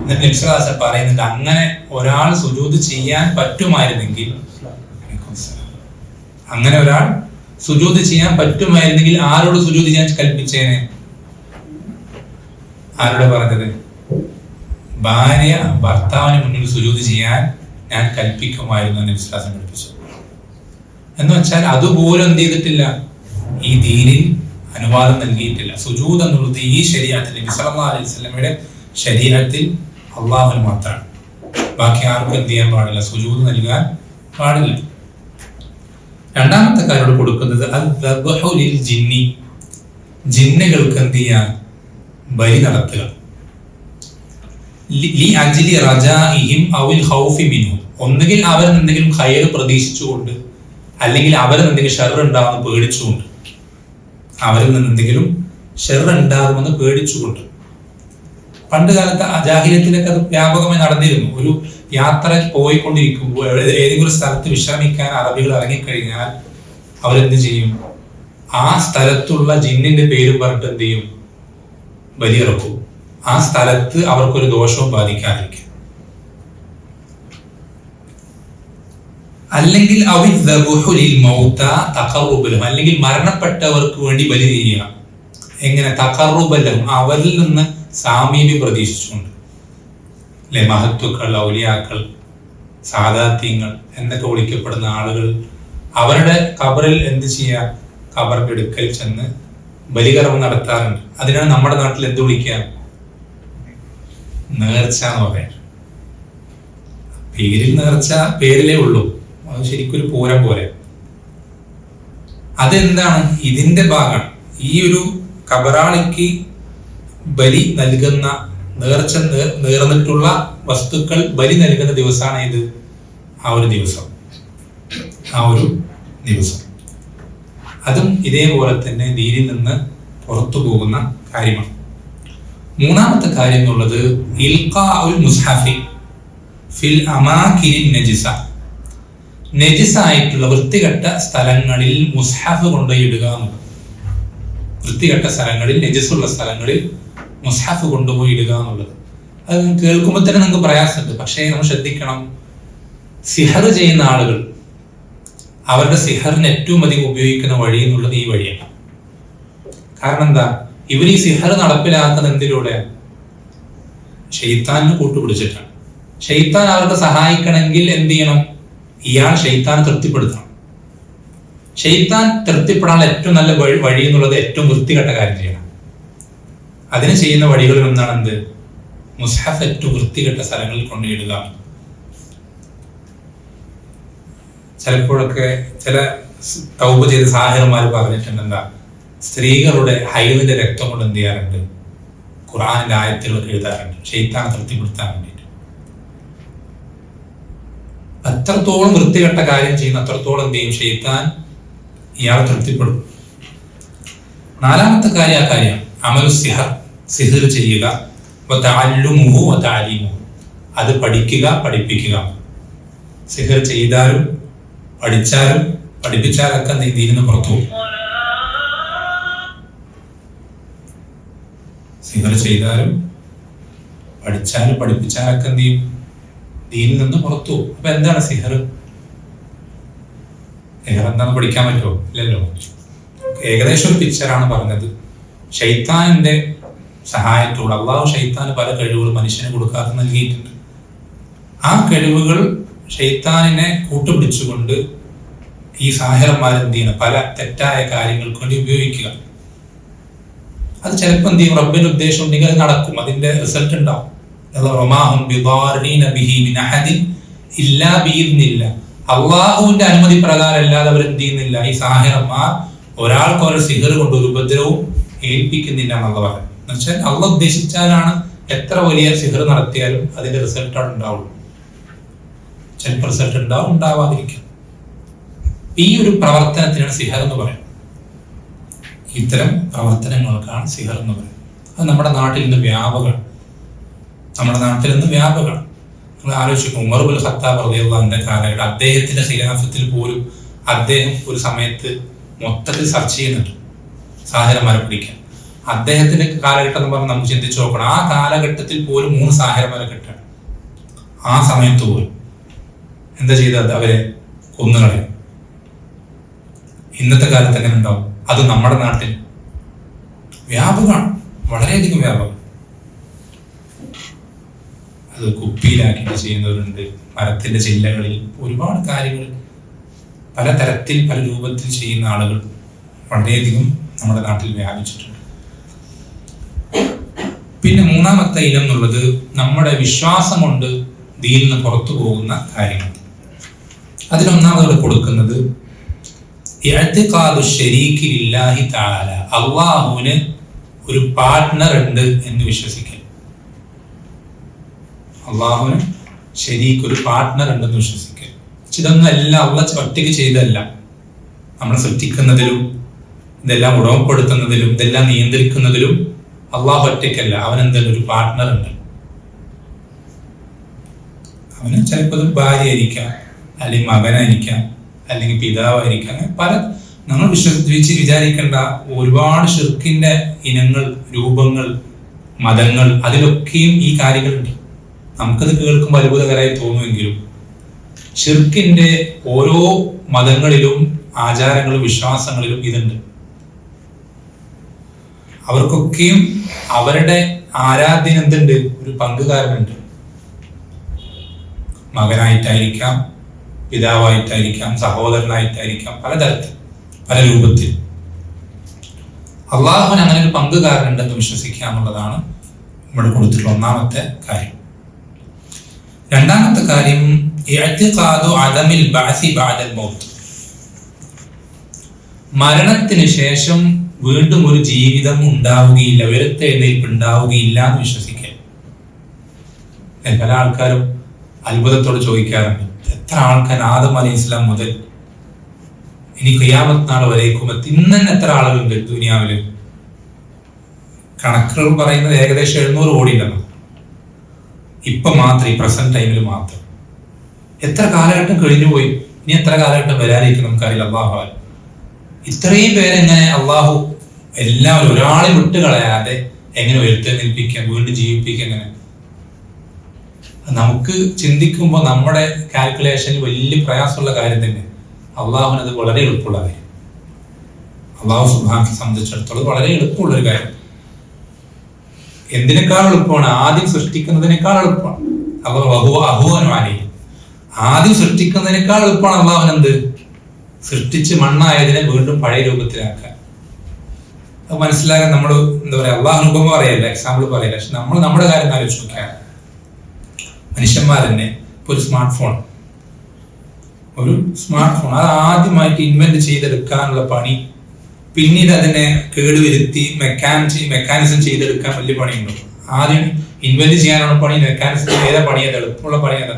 എന്നിട്ട് നബി സല്ലല്ലാഹു അലൈഹി വസല്ലം പറയുന്നുണ്ട്, അങ്ങനെ ഒരാൾ സുജൂദ് ചെയ്യാൻ പറ്റുമായിരുന്നെങ്കിൽ, അങ്ങനെ ഒരാൾ സുജൂദ് ചെയ്യാൻ പറ്റുമായിരുന്നെങ്കിൽ ആരോട് സുജൂദ് ചെയ്യാൻ കൽപ്പിച്ചേനെ? ആരോട് പറഞ്ഞത്? ഭാര്യ ഭർത്താവിന് മുന്നിൽ സുജൂദ് ചെയ്യാൻ ഞാൻ കൽപ്പിക്കുമായിരുന്നു എന്ന് വിശ്വാസം പഠിപ്പിച്ചു. എന്ന് വെച്ചാൽ അതുപോലും എന്ത് ചെയ്തിട്ടില്ല, ഈ ദീനിൽ അനുവാദം നൽകിയിട്ടില്ല. സുജൂദ് എന്നുള്ളത് ഈ ശരീഅത്തിൽ, നബി സല്ലല്ലാഹു അലൈഹി വസല്ലമയുടെ ശരീഅത്തിൽ അള്ളാഹുവിന് മാത്രമാണ്. ബാക്കി ആർക്കും എന്ത് ചെയ്യാൻ പാടില്ല, സുജൂദ് നൽകാൻ പാടില്ല. രണ്ടാമത്തെ കാര്യം കൊടുക്കുന്നത് അദ്ദബ്ഹു ലിൽ ജിന്നി, ജിന്നുകൾക്ക് എന്ത് ചെയ്യാൻ? ബലി നടത്തുക. ലി അജ്ലി റജാഇഹിം ഔൽ ഖൗഫി മിൻഹു, ഒന്നുകിൽ അവരിൽ എന്തെങ്കിലും ഖൈർ പ്രതീക്ഷിച്ചുകൊണ്ട്, അല്ലെങ്കിൽ അവരിൽ എന്തെങ്കിലും ഷർറ് ഉണ്ടാകുമെന്ന് പേടിച്ചുകൊണ്ട്, അവരിൽ നിന്ന് എന്തെങ്കിലും ഷർറ് ഉണ്ടാകുമെന്ന് പേടിച്ചുകൊണ്ട്. പണ്ട് കാലത്ത് ജാഹിലിയത്തിലൊക്കെ അത് വ്യാപകമായി നടന്നിരുന്നു. ഒരു യാത്ര പോയിക്കൊണ്ടിരിക്കുമ്പോൾ ഏതെങ്കിലും സ്ഥലത്ത് വിശ്രമിക്കാൻ അറബികൾ ഇറങ്ങിക്കഴിഞ്ഞാൽ അവരെന്ത് ചെയ്യും? ആ സ്ഥലത്തുള്ള ജിന്നിന്റെ പേരും പറഞ്ഞിട്ട് എന്ത് ചെയ്യും? ബലിയിറക്കും. ആ സ്ഥലത്ത് അവർക്കൊരു ദോഷവും ബാധിക്കാതിരിക്കും. അല്ലെങ്കിൽ അല്ലെങ്കിൽ മരണപ്പെട്ടവർക്ക് വേണ്ടി ബലി ചെയ്യുക. എങ്ങനെ? തഖറുബലഹും, അവരിൽ നിന്ന് സാമീപ്യം പ്രതീക്ഷിച്ചുകൊണ്ട്. അല്ലെ, മഹത്തുക്കൾ, ഔലിയാക്കൾ, സാദാത്യങ്ങൾ എന്നൊക്കെ വിളിക്കപ്പെടുന്ന ആളുകൾ അവരുടെ ഖബറിൽ എന്ത് ചെയ്യുക? ഖബറിന്റെ അടുക്കൽ ചെന്ന് ബലികർമ്മം നടത്താറുണ്ട്. അതിനാണ് നമ്മുടെ നാട്ടിൽ എന്ത് വിളിക്കുക? നേർച്ച എന്ന് പറയാം. പേരിൽ നേർച്ച പേരിലേ ഉള്ളൂ, അത് ശരിക്കും ഒരു പൂരം പോലെ. അതെന്താണ്? ഇതിന്റെ ഭാഗമാണ്. ഈ ഒരു ഖബറാളിക്ക് ബലി നൽകുന്ന, നേർച്ച നേർന്നിട്ടുള്ള വസ്തുക്കൾ ബലി നൽകുന്ന ദിവസമാണ് ഇത്. ആ ഒരു ദിവസം അതും ഇതേപോലെ തന്നെ ദീനിൽ നിന്ന് പുറത്തു പോകുന്ന കാര്യമാണ്. മൂന്നാമത്തെ കാര്യം എന്നുള്ളത് ഇൽഖാഉൽ മുസ്ഹഫി ഫിൽ അമാകിനി നജിസ, നജിസായിട്ടുള്ള വൃത്തികെട്ട സ്ഥലങ്ങളിൽ മുസ്ഹഫ് കൊണ്ടുപോയി ഇടുക എന്നുള്ളത്. വൃത്തികെട്ട സ്ഥലങ്ങളിൽ, നജിസുള്ള സ്ഥലങ്ങളിൽ മുസ്ഹഫ് കൊണ്ടുപോയി ഇടുക എന്നുള്ളത്. അത് കേൾക്കുമ്പോൾ തന്നെ നമുക്ക് പ്രയാസമുണ്ട്. പക്ഷേ നമ്മൾ ശ്രദ്ധിക്കണം, സിഹർ ചെയ്യുന്ന ആളുകൾ അവരുടെ സിഹറിന് ഏറ്റവും അധികം ഉപയോഗിക്കുന്ന വഴി എന്നുള്ളത് ഈ വഴിയാണ്. കാരണം എന്താ? ഇവർ ഈ സിഹർ നടപ്പിലാക്കുന്ന എന്തിലൂടെ? ഷെയ്ത്താനിന് കൂട്ടുപിടിച്ചിട്ടാണ്. ഷെയ്ത്താൻ അവർക്ക് സഹായിക്കണമെങ്കിൽ എന്ത് ചെയ്യണം? ഇയാൾ ഷെയ്ത്താനെ തൃപ്തിപ്പെടുത്തണം. ഷെയ്ത്താൻ തൃപ്തിപ്പെടാനുള്ള ഏറ്റവും നല്ല വഴി എന്നുള്ളത് ഏറ്റവും വൃത്തികെട്ട കാര്യം ചെയ്യണം. അതിന് ചെയ്യുന്ന വഴികളിൽ ഒന്നാണ് എന്ത്? മുസ്ഹഫ് ഏറ്റവും വൃത്തികെട്ട സ്ഥലങ്ങളിൽ കൊണ്ടിടുക. ചിലപ്പോഴൊക്കെ ചില തൗബ ചെയ്ത സാഹിറന്മാർ പറഞ്ഞിട്ടുണ്ട്, എന്താ? സ്ത്രീകളുടെ ഹൈദിന്റെ രക്തം കൊണ്ട് എന്ത് ചെയ്യാറുണ്ട്? ഖുർആനിന്റെ ആയത്തുകളൊക്കെ എഴുതാറുണ്ട്, ഷെയ്ത്താനെ തൃപ്തിപ്പെടുത്താൻ വേണ്ടിയിട്ട്. അത്രത്തോളം വൃത്തികെട്ട കാര്യം ചെയ്യുന്ന അത്രത്തോളം എന്ത് ചെയ്യും? ഷെയ്ത്താൻ ഇയാളെ തൃപ്തിപ്പെടും. നാലാമത്തെ കാര്യം ആ കാര്യം അമലു സിഹർ, സിഹർ ചെയ്യുക. അത് പഠിക്കുക, പഠിപ്പിക്കുക. സിഹർ ചെയ്താലും പഠിച്ചാലും പഠിപ്പിച്ചാലൊക്കെ ദീനിൽ നിന്ന് പുറത്തു പോകും. സിഹർ ചെയ്താലും പഠിച്ചാലും പഠിപ്പിച്ചാലൊക്കെ എന്ത് ചെയ്യും? ദീനിൽ നിന്ന് പുറത്തു പോകും. അപ്പൊ എന്താണ് സിഹർ? സിഹർ എന്താണെന്ന് പഠിക്കാൻ പറ്റുമോ? ഇല്ലല്ലോ. ഏകദേശം ഒരു പിക്ചറാണ് പറഞ്ഞത്. ശൈത്താനിന്റെ സഹായത്തോടെ അള്ളാഹു ശൈത്താന് പല കഴിവുകൾ മനുഷ്യന് കൊടുക്കാതെ നൽകിയിട്ടുണ്ട്. ആ കഴിവുകൾ ശൈത്താനിനെ കൂട്ടുപിടിച്ചുകൊണ്ട് ഈ സാഹിറന്മാരെന്ത് ചെയ്യണം, പല തെറ്റായ കാര്യങ്ങൾക്ക് വേണ്ടി ഉപയോഗിക്കുക. അത് ചിലപ്പോൾ എന്ത് ചെയ്യും, റബ്ബിന്റെ ഉദ്ദേശം ഉണ്ടെങ്കിൽ അത് നടക്കും, അതിന്റെ റിസൾട്ട് ഉണ്ടാവും. അള്ളാഹുവിന്റെ അനുമതി പ്രകാരം അല്ലാതെ അവർ എന്ത് ചെയ്യുന്നില്ല, ഈ സാഹിറന്മാർ ഒരാൾക്ക് ഒരു സിഹർ കൊണ്ട് ഒരു ഉപദ്രവവും ഏൽപ്പിക്കുന്നില്ല എന്നുള്ള പറയാം. എന്നുവെച്ചാൽ അള്ളാഹ് ഉദ്ദേശിച്ചാലാണ് എത്ര വലിയ സിഹർ നടത്തിയാലും അതിന്റെ റിസൾട്ട് ആണ് ഉണ്ടാവുള്ളൂ. ചിലപ്പോൾ റിസൾട്ട് ഉണ്ടാവും, ഉണ്ടാവാതിരിക്കും. ഈ ഒരു പ്രവർത്തനത്തിനാണ് സിഹർ എന്ന് പറയുന്നത്. ഇത്തരം പ്രവർത്തനങ്ങൾക്കാണ് സിഹർ എന്ന് പറയുന്നത്. അത് നമ്മുടെ നാട്ടിൽ നിന്ന് വ്യാപകമാണ്. നിങ്ങൾ ആലോചിക്കും, ഉമർ ഇബ്നുൽ ഖത്താബ് റളിയല്ലാഹുവിന്റെ കാലഘട്ടം, അദ്ദേഹത്തിന്റെ ഖിലാഫത്തിൽ പോലും അദ്ദേഹം ഒരു സമയത്ത് മൊത്തത്തിൽ സെർച്ച് ചെയ്യുന്നുണ്ട് സാഹിറന്മാരെ പിടിക്കാൻ. അദ്ദേഹത്തിന്റെ കാലഘട്ടം എന്ന് പറഞ്ഞാൽ നമുക്ക് ചിന്തിച്ചു നോക്കണം. ആ കാലഘട്ടത്തിൽ പോലും 3 സാഹിറന്മാരെ കിട്ടാണ്. ആ സമയത്ത് പോലും എന്താ ചെയ്തത്, അവരെ കൊന്നുകളയും. ഇന്നത്തെ കാലത്ത് എങ്ങനെ ഉണ്ടാവും? അത് നമ്മുടെ നാട്ടിൽ വ്യാപകമാണ്, വളരെയധികം വ്യാപകം. അത് കുപ്പിയിലാക്കിയിട്ട് ചെയ്യുന്നവരുണ്ട്, മരത്തിന്റെ ചില്ലകളിൽ, ഒരുപാട് കാര്യങ്ങൾ പല തരത്തിൽ പല രൂപത്തിൽ ചെയ്യുന്ന ആളുകൾ വളരെയധികം നമ്മുടെ നാട്ടിൽ വ്യാപിച്ചിട്ടുണ്ട്. പിന്നെ 3ാമത്തെ ഇനം എന്നുള്ളത് നമ്മുടെ വിശ്വാസം കൊണ്ട് ദീനിൽ നിന്ന് പുറത്തു പോകുന്ന കാര്യങ്ങൾ. അതിലൊന്നാമത് കൊടുക്കുന്നത് അള്ളാഹുവിന് ഒരു പാർട്ട്ണർ ഉണ്ട് എന്ന് വിശ്വസിക്കൽ. അള്ളാഹുവിന് ശരീക്ക് ഒരു പാർട്ട്ണർ ഉണ്ടെന്ന് വിശ്വസിക്കൽ. ഇതൊന്നും എല്ലാം അള്ളാഹ് ഒറ്റയ്ക്ക് ചെയ്തല്ല. നമ്മൾ സൃഷ്ടിക്കുന്നതിലും ഇതെല്ലാം ഉടമപ്പെടുത്തുന്നതിലും ഇതെല്ലാം നിയന്ത്രിക്കുന്നതിലും അള്ളാഹു ഒറ്റയ്ക്കല്ല, അവനെന്തായാലും ഒരു പാർട്ട്ണർ ഉണ്ട്. അവന് ചിലപ്പോൾ ഒരു ഭാര്യയായിരിക്കാം, അല്ലെങ്കിൽ മകനായിരിക്കാം, അല്ലെങ്കിൽ പിതാവായിരിക്കാം. അങ്ങനെ പല നമ്മൾ വിചാരിക്കേണ്ട ഒരുപാട് ഷിർക്കിന്റെ ഇനങ്ങൾ, രൂപങ്ങൾ, മതങ്ങൾ, അതിലൊക്കെയും ഈ കാര്യങ്ങളുണ്ട്. നമുക്കത് കേൾക്കുമ്പോൾ അത്ഭുതകരമായി തോന്നുമെങ്കിലും ഷിർക്കിന്റെ ഓരോ മതങ്ങളിലും ആചാരങ്ങളും വിശ്വാസങ്ങളിലും ഇതുണ്ട്. അവർക്കൊക്കെയും അവരുടെ ആരാധ്യന് എന്തുണ്ട്, ഒരു പങ്കുകാരനുണ്ട്. മകനായിട്ടായിരിക്കാം, പിതാവായിട്ടായിരിക്കാം, സഹോദരനായിട്ടായിരിക്കാം, പലതരത്തിൽ പല രൂപത്തിൽ അള്ളാഹുവിന് അങ്ങനെ ഒരു പങ്കുകാരനുണ്ടെന്ന് വിശ്വസിക്കുക എന്നുള്ളതാണ് ഇവിടെ കൊടുത്തിട്ടുള്ള 1ാമത്തെ കാര്യം. 2ാമത്തെ കാര്യം അദമിൽ ബഅസി ബഅദൽ മൗത്ത്. മരണത്തിന് ശേഷം വീണ്ടും ഒരു ജീവിതം ഉണ്ടാവുകയില്ല, ഉയർത്തെഴുന്നേൽപ്പ് ഉണ്ടാവുകയില്ല എന്ന് വിശ്വസിക്കുക. പല ആൾക്കാരും അത്ഭുതത്തോട് ചോദിക്കാറുണ്ട്, എത്ര ആൾക്കാർ ആദം അലൈഹിസ്സലാം മുതൽ ഇനി ഖിയാമത്ത് നാൾ വരേക്കും ഇന്ന് തന്നെ എത്ര ആളുകളുണ്ട് ദുനിയാവില്? കണക്കുകൾ പറയുന്നത് ഏകദേശം 700 കോടി ഉണ്ടെന്ന്. ഇപ്പൊ മാത്രം, ഈ പ്രസന്റ് ടൈമിൽ മാത്രം. എത്ര കാലഘട്ടം കഴിഞ്ഞുപോയി, ഇനി എത്ര കാലഘട്ടം വരാതിരിക്കും നമുക്കറിയില്ല. അള്ളാഹു ഇത്രയും പേരെങ്ങനെ അള്ളാഹു എല്ലാവരും ഒരാളെ വിട്ടുകളയാതെ എങ്ങനെ ഉയർത്തെഴുന്നേൽപ്പിക്കുക, വീണ്ടും ജീവിപ്പിക്കുക? എങ്ങനെ? നമുക്ക് ചിന്തിക്കുമ്പോൾ നമ്മുടെ കാൽക്കുലേഷനിൽ വലിയ പ്രയാസമുള്ള കാര്യം തന്നെ. അള്ളാഹുവിനത് വളരെ എളുപ്പമുള്ള കാര്യം. അള്ളാഹു സുബ്ഹാനഹു സംബന്ധിച്ചിടത്തോളം വളരെ എളുപ്പമുള്ളൊരു കാര്യം. എന്തിനേക്കാൾ എളുപ്പമാണ്? ആദ്യം സൃഷ്ടിക്കുന്നതിനേക്കാൾ എളുപ്പമാണ്. ആദ്യം സൃഷ്ടിക്കുന്നതിനേക്കാൾ എളുപ്പമാണ് അള്ളാഹുവിന് എന്ത്? സൃഷ്ടിച്ച് മണ്ണായതിനെ വീണ്ടും പഴയ രൂപത്തിലാക്കാൻ. അത് മനസ്സിലാക്കാൻ നമ്മൾ എന്താ പറയാ, അള്ളാഹുവിന് ഉപമ പറയല്ല, എക്സാമ്പിൾ പറയല്ല. പക്ഷെ നമ്മൾ നമ്മുടെ കാര്യം ആലോചിച്ച് നോക്കിയാൽ മനുഷ്യന്മാർ തന്നെ ഇപ്പൊ ഒരു സ്മാർട്ട് ഫോൺ അത് ആദ്യമായിട്ട് ഇൻവെന്റ് ചെയ്തെടുക്കാനുള്ള പണി, പിന്നീട് അതിനെ കേടുവരുത്തി മെക്കാനിസം ചെയ്തെടുക്കാൻ വലിയ പണിയുണ്ടോ? ആദ്യം ഇൻവെന്റ് ചെയ്യാനുള്ള പണി, മെക്കാനിസം ഏതാ പണി? അത് എളുപ്പമുള്ള പണി ഏതാ?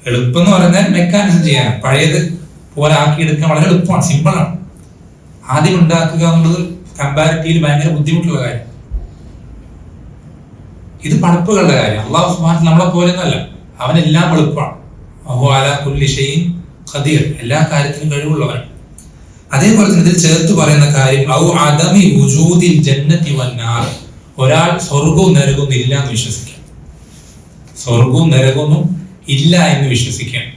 എളുപ്പം എന്ന് പറഞ്ഞാൽ മെക്കാനിസം ചെയ്യാൻ, പഴയത് പോലെ ആക്കിയെടുക്കാൻ വളരെ എളുപ്പമാണ്, സിമ്പിളാണ്. ആദ്യം ഉണ്ടാക്കുക എന്നുള്ളത് കമ്പാരിറ്റീവ്ലി ഭയങ്കര ബുദ്ധിമുട്ടുള്ള കാര്യം. ഇത് പടപ്പുകളുടെ കാര്യം. അള്ളാഹു സുബ്ഹാനഹു നമ്മളെ പോലെ ഒന്നല്ല, അവനെല്ലാം എളുപ്പമാണ്. വഹുവ അലാ കുല്ലി ഷൈഇൻ ഖദീർ, എല്ലാ കാര്യത്തിനും കഴിവുള്ളവൻ. അതേപോലെ തന്നെ ഇതിൽ ചേർത്ത് പറയുന്ന കാര്യം ഔ അദമി വുജൂദിൽ ജന്നതി വന്നാർ, ഒരാൾ സ്വർഗവും നരകവും ഇല്ല എന്ന് വിശ്വസിക്കാം. സ്വർഗവും നരകവും ഇല്ല എന്ന് വിശ്വസിക്കാം.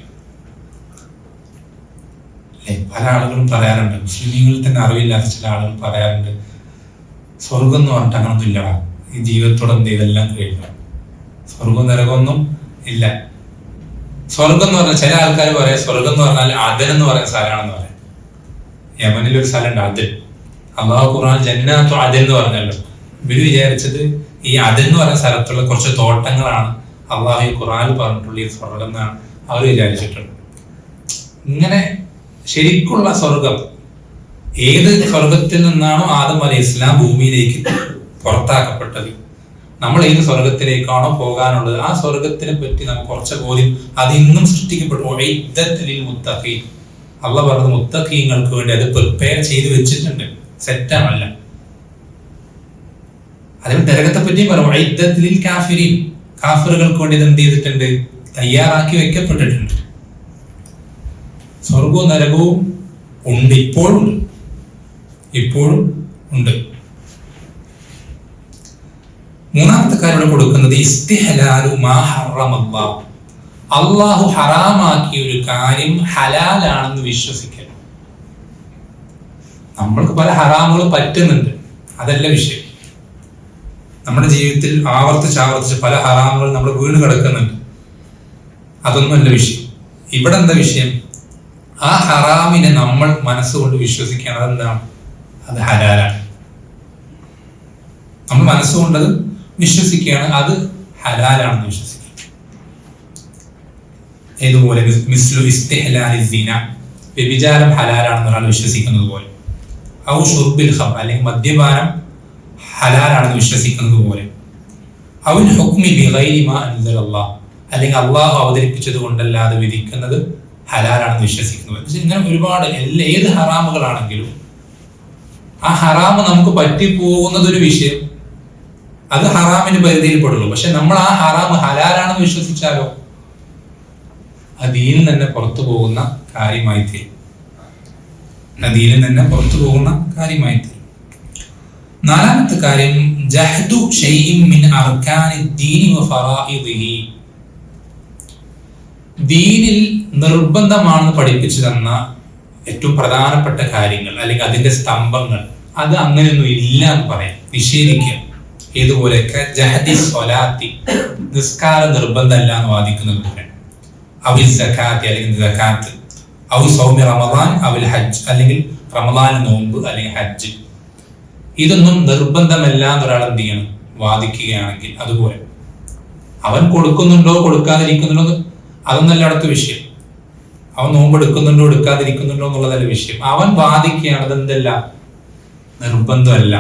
പല ആളുകളും പറയാറുണ്ട്, മുസ്ലിമീങ്ങളിൽ തന്നെ അറിവില്ലാത്ത ചില ആളുകൾ പറയാറുണ്ട്, സ്വർഗം എന്ന് പറഞ്ഞിട്ട് അങ്ങനൊന്നും ഇല്ലടാ, ഈ ജീവിതത്തോടെ എന്ത് ഇതെല്ലാം കഴിഞ്ഞു, സ്വർഗം നരകമൊന്നും ഇല്ല. സ്വർഗം എന്ന് പറഞ്ഞാൽ ചില ആൾക്കാർ പറയാം സ്വർഗം എന്ന് പറഞ്ഞാൽ അദൻ എന്ന് പറയുന്ന സ്ഥലമാണെന്ന് പറയാം. യമനിൽ ഒരു സ്ഥലമുണ്ട് അദൻ. അള്ളാഹു ഖുർആൻ ജന്നാത്തു അദൻ എന്ന് പറഞ്ഞല്ലോ. ഇവര് വിചാരിച്ചത് ഈ അദൻ എന്ന് പറയുന്ന സ്ഥലത്തുള്ള കുറച്ച് തോട്ടങ്ങളാണ് അള്ളാഹു ഈ ഖുർആനിൽ പറഞ്ഞിട്ടുള്ള ഈ സ്വർഗം എന്നാണ് അവർ വിചാരിച്ചിട്ടുള്ളത്. ഇങ്ങനെ ശരിക്കുള്ള സ്വർഗം ഏത് സ്വർഗത്തിൽ നിന്നാണോ ആദം അലൈഹിസ്സലാം ഭൂമിയിലേക്ക് പുറത്താക്കപ്പെട്ടത്, നമ്മൾ ഏത് സ്വർഗത്തിലേക്കാണോ പോകാനുള്ളത് ആ സ്വർഗത്തിനെ പറ്റി നമുക്ക് കുറച്ച് ബോധ്യം അത് ഇന്നും സൃഷ്ടിക്കപ്പെട്ടു. അള്ളാഹ് പറഞ്ഞത് മുത്തഖീങ്ങൾക്ക് വേണ്ടി അത് പ്രിപ്പയർ ചെയ്ത് വെച്ചിട്ടുണ്ട്, സെറ്റാണല്ല. അതിന് നരകത്തെ പറ്റിയും പറയും, കാഫിറുകൾക്ക് വേണ്ടി ഇത് എന്ത് ചെയ്തിട്ടുണ്ട്, തയ്യാറാക്കി വെക്കപ്പെട്ടിട്ടുണ്ട്. സ്വർഗവും നരകവും ഉണ്ട്, ഇപ്പോഴും ഉണ്ട്. മൂന്നാമത്തെ കാര്യം ഇവിടെ കൊടുക്കുന്നത് ഇസ്തിഹലാലു മാ ഹറമല്ലാഹ്, അള്ളാഹു ഹറാമാക്കിയ ഒരു കാര്യം ഹലാലാണെന്ന് വിശ്വസിക്കൽ. നമ്മൾക്ക് പല ഹറാമുകളും പറ്റുന്നുണ്ട്, അതല്ല വിഷയം. നമ്മുടെ ജീവിതത്തിൽ ആവർത്തിച്ച് പല ഹറാമുകൾ നമ്മൾ വീണ് കിടക്കുന്നുണ്ട്, അതൊന്നുമല്ല വിഷയം. ഇവിടെ എന്താ വിഷയം? ആ ഹറാമിനെ നമ്മൾ മനസ്സുകൊണ്ട് വിശ്വസിക്കുകയാണ്. അതെന്താണ്? അത് ഹലാലാണ്. നമ്മൾ മനസ്സുകൊണ്ടത് വിശ്വസിക്കുകയാണ്, അത് ഹലാലാണെന്ന് വിശ്വസിക്കുക. ഏതുപോലെ മിസ്ലു ഇസ്തിഹ്ലാലി സിന, വ്യഭിചാരം ഹലാലാണെന്ന് ഒരാൾ വിശ്വസിക്കുന്നത് പോലെ, ഔ ശുർബിൽ ഖംർ അല്ലെങ്കിൽ മദ്യപാനം ഹലാലാണെന്ന് വിശ്വസിക്കുന്നത് പോലെ, ഔൽ ഹുക്മി ബിഗൈരി മാ അൻസലല്ലാഹ് അല്ലെങ്കിൽ അള്ളാഹു അവതരിപ്പിച്ചത് കൊണ്ടല്ലാതെ വിധിക്കുന്നത് ഹലാലാണെന്ന് വിശ്വസിക്കുന്നത്. ഇങ്ങനെ ഒരുപാട് ഏത് ഹറാമുകളാണെങ്കിലും ആ ഹറാമ് നമുക്ക് പറ്റിപ്പോകുന്നതൊരു വിഷയം, അത് ഹറാമിന് പരിധിയിൽ പെടുള്ളൂ. പക്ഷെ നമ്മൾ ആ ഹറാമ് ഹലാലാണെന്ന് വിശ്വസിച്ചാലോ അത് ദീനിൽ തന്നെ പുറത്തു പോകുന്ന കാര്യമായി തീരും. നാലാമത്തെ കാര്യം ജഹ്ദു ശൈഇൻ മിൻ അർകാനി ദീനി വ ഫറാഇദിഹി, ദീനിൽ നിർബന്ധമാണെന്ന് പഠിപ്പിച്ചു തന്ന ഏറ്റവും പ്രധാനപ്പെട്ട കാര്യങ്ങൾ അല്ലെങ്കിൽ അതിന്റെ സ്തംഭങ്ങൾ, അത് അങ്ങനെയൊന്നും ഇല്ല എന്ന് പറയാം, നിഷേധിക്കുക. ഏതുപോലെയൊക്കെ ജഹദി സ്വലാത്തി, നിസ്കാരം നിർബന്ധമല്ല എന്ന് വാദിക്കുന്നത് പോലെ, അവിൽ സക്കാത്ത് അല്ലെങ്കിൽ സക്കാത്ത്, ഔ സൗമി റമദാൻ അവിൽ ഹജ്ജ് അല്ലെങ്കിൽ റമദാൻ നോമ്പ് അല്ലെങ്കിൽ ഹജ്ജ്, ഇതൊന്നും നിർബന്ധമല്ല എന്നൊരാൾ എന്ത് ചെയ്യണം വാദിക്കുകയാണെങ്കിൽ, അതുപോലെ അവൻ കൊടുക്കുന്നുണ്ടോ കൊടുക്കാതിരിക്കുന്നുണ്ടോ അതൊന്നല്ല അവിടുത്തെ വിഷയം. അവൻ നോമ്പെടുക്കുന്നുണ്ടോ എടുക്കാതിരിക്കുന്നുണ്ടോ എന്നുള്ളതല്ല വിഷയം. അവൻ വാദിക്കുകയാണ് അതെന്തല്ല, നിർബന്ധമല്ല,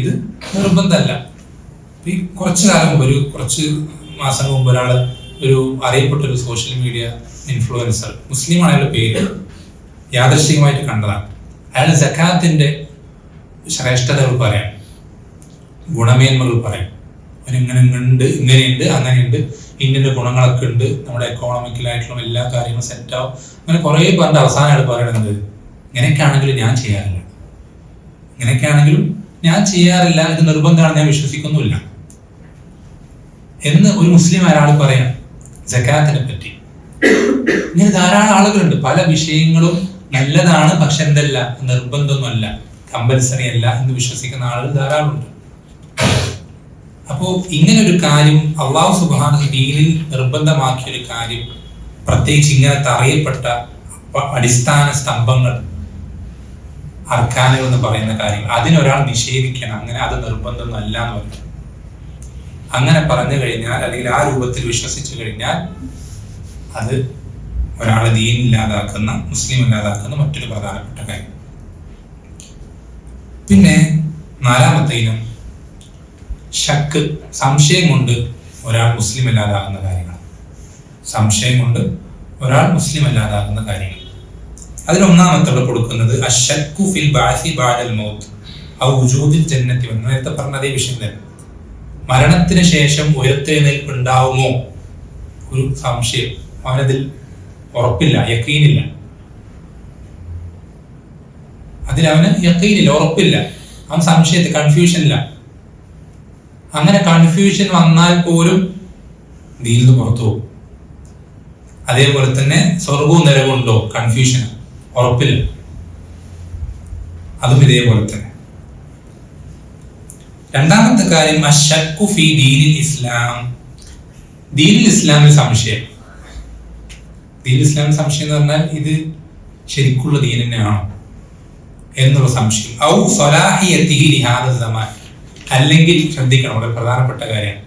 ഇത് നിർബന്ധമല്ല. ഈ കുറച്ചു കാലം മുമ്പ്, കുറച്ച് മാസങ്ങൾ മുമ്പ് ഒരാള്, ഒരു അറിയപ്പെട്ട ഒരു സോഷ്യൽ മീഡിയ ഇൻഫ്ലുവൻസർ, മുസ്ലിമാണ് അയാളുടെ പേര്, യാദൃശ്ചികമായിട്ട് കണ്ടതാണ്. അയാൾ സക്കാത്തിന്റെ ശ്രേഷ്ഠതകൾ പറയാം, ഗുണമേന്മകൾ പറയും. അവനിങ്ങനെയുണ്ട്, ഇങ്ങനെയുണ്ട്, അങ്ങനെയുണ്ട്, ഇന്നിന്റെ ഗുണങ്ങളൊക്കെ ഉണ്ട്, നമ്മുടെ എക്കോണമിക്കലായിട്ടുള്ള എല്ലാ കാര്യങ്ങളും സെറ്റാവും, അങ്ങനെ കുറെ പറഞ്ഞിട്ട് അവസാനം അയാൾ പറയണത് ഇങ്ങനെയൊക്കെയാണെങ്കിലും ഞാൻ ചെയ്യാറില്ല, ഇത് നിർബന്ധമാണ്, ഞാൻ വിശ്വസിക്കുന്നുമില്ല എന്ന് ഒരു മുസ്ലിം ഒരാൾ പറയാം സക്കാത്തിനെ പറ്റി. ഇങ്ങനെ ധാരാളം ആളുകളുണ്ട്. പല വിഷയങ്ങളും നല്ലതാണ്, പക്ഷെ എന്തല്ല, നിർബന്ധമൊന്നുമല്ല, കമ്പൽസറി അല്ല എന്ന് വിശ്വസിക്കുന്ന ആളുകൾ ധാരാളമുണ്ട്. അപ്പോ ഇങ്ങനെ ഒരു കാര്യം അള്ളാഹു സുബ്ഹാനഹു ദീനിൽ നിർബന്ധമാക്കിയ ഒരു കാര്യം, പ്രത്യേകിച്ച് ഇങ്ങനത്തെ അറിയപ്പെട്ട അടിസ്ഥാന സ്തംഭങ്ങൾ, അർക്കാനുകൾ എന്ന് പറയുന്ന കാര്യങ്ങൾ, അതിനൊരാൾ നിഷേധിക്കണം, അങ്ങനെ അത് നിർബന്ധമൊന്നും അല്ല എന്ന് പറഞ്ഞു. അങ്ങനെ പറഞ്ഞു കഴിഞ്ഞാൽ അല്ലെങ്കിൽ ആ രൂപത്തിൽ വിശ്വസിച്ചു കഴിഞ്ഞാൽ അത് ഒരാളെ ദീനില്ലാതാക്കുന്ന, മുസ്ലിം ഇല്ലാതാക്കുന്ന മറ്റൊരു പ്രധാനപ്പെട്ട കാര്യം. പിന്നെ നാലാമത്തെ ഇനം ഷക്ക്, സംശയം കൊണ്ട് ഒരാൾ മുസ്ലിം അല്ലാതാകുന്ന കാര്യങ്ങൾ. അതിലൊന്നാമത്തോടെ കൊടുക്കുന്നത് അശ്ശക്കു ഫിൽ ബഅസി ബഅദൽ മൗത്ത് ഔ വുജൂദിൽ ജന്നത്തി, നേരത്തെ പറഞ്ഞ അതേ വിഷയം തന്നെ. മരണത്തിന് ശേഷം ഉയർത്തെഴുന്നേൽപ്പ് ഉണ്ടാവുമോ, ഒരു സംശയം, അവനതിൽ ഉറപ്പില്ല, യഖീനില്ല, അതിലവന് യഖീനില്ല, ഉറപ്പില്ല, അവൻ സംശയത്തിൽ, കൺഫ്യൂഷനില്ല. അങ്ങനെ കൺഫ്യൂഷൻ വന്നാൽ പോലും ദീനിൽ നിന്ന് പുറത്തു പോകും. അതേപോലെ തന്നെ സ്വർഗവും നരകവും ഉണ്ടോ, കൺഫ്യൂഷൻ, ഉറപ്പില്ല, അതും ഇതേപോലെ തന്നെ. രണ്ടാമത്തെ കാര്യം അശ്ശക്കു ഫീ ദീനിൽ ഇസ്ലാം. ദീനിൽ ഇസ്ലാമിൽ സംശയം. ദീനിൽ ഇസ്ലാമിൽ സംശയം എന്ന് പറഞ്ഞാൽ ഇത് ശരിക്കുള്ള ദീൻ തന്നെയാണോ എന്നുള്ള സംശയം. ഔ സ്വലാഹിയത്തിഹി ലിഹാദ സമാൻ, അല്ലെങ്കിൽ ശ്രദ്ധിക്കണം, വളരെ പ്രധാനപ്പെട്ട കാര്യമാണ്,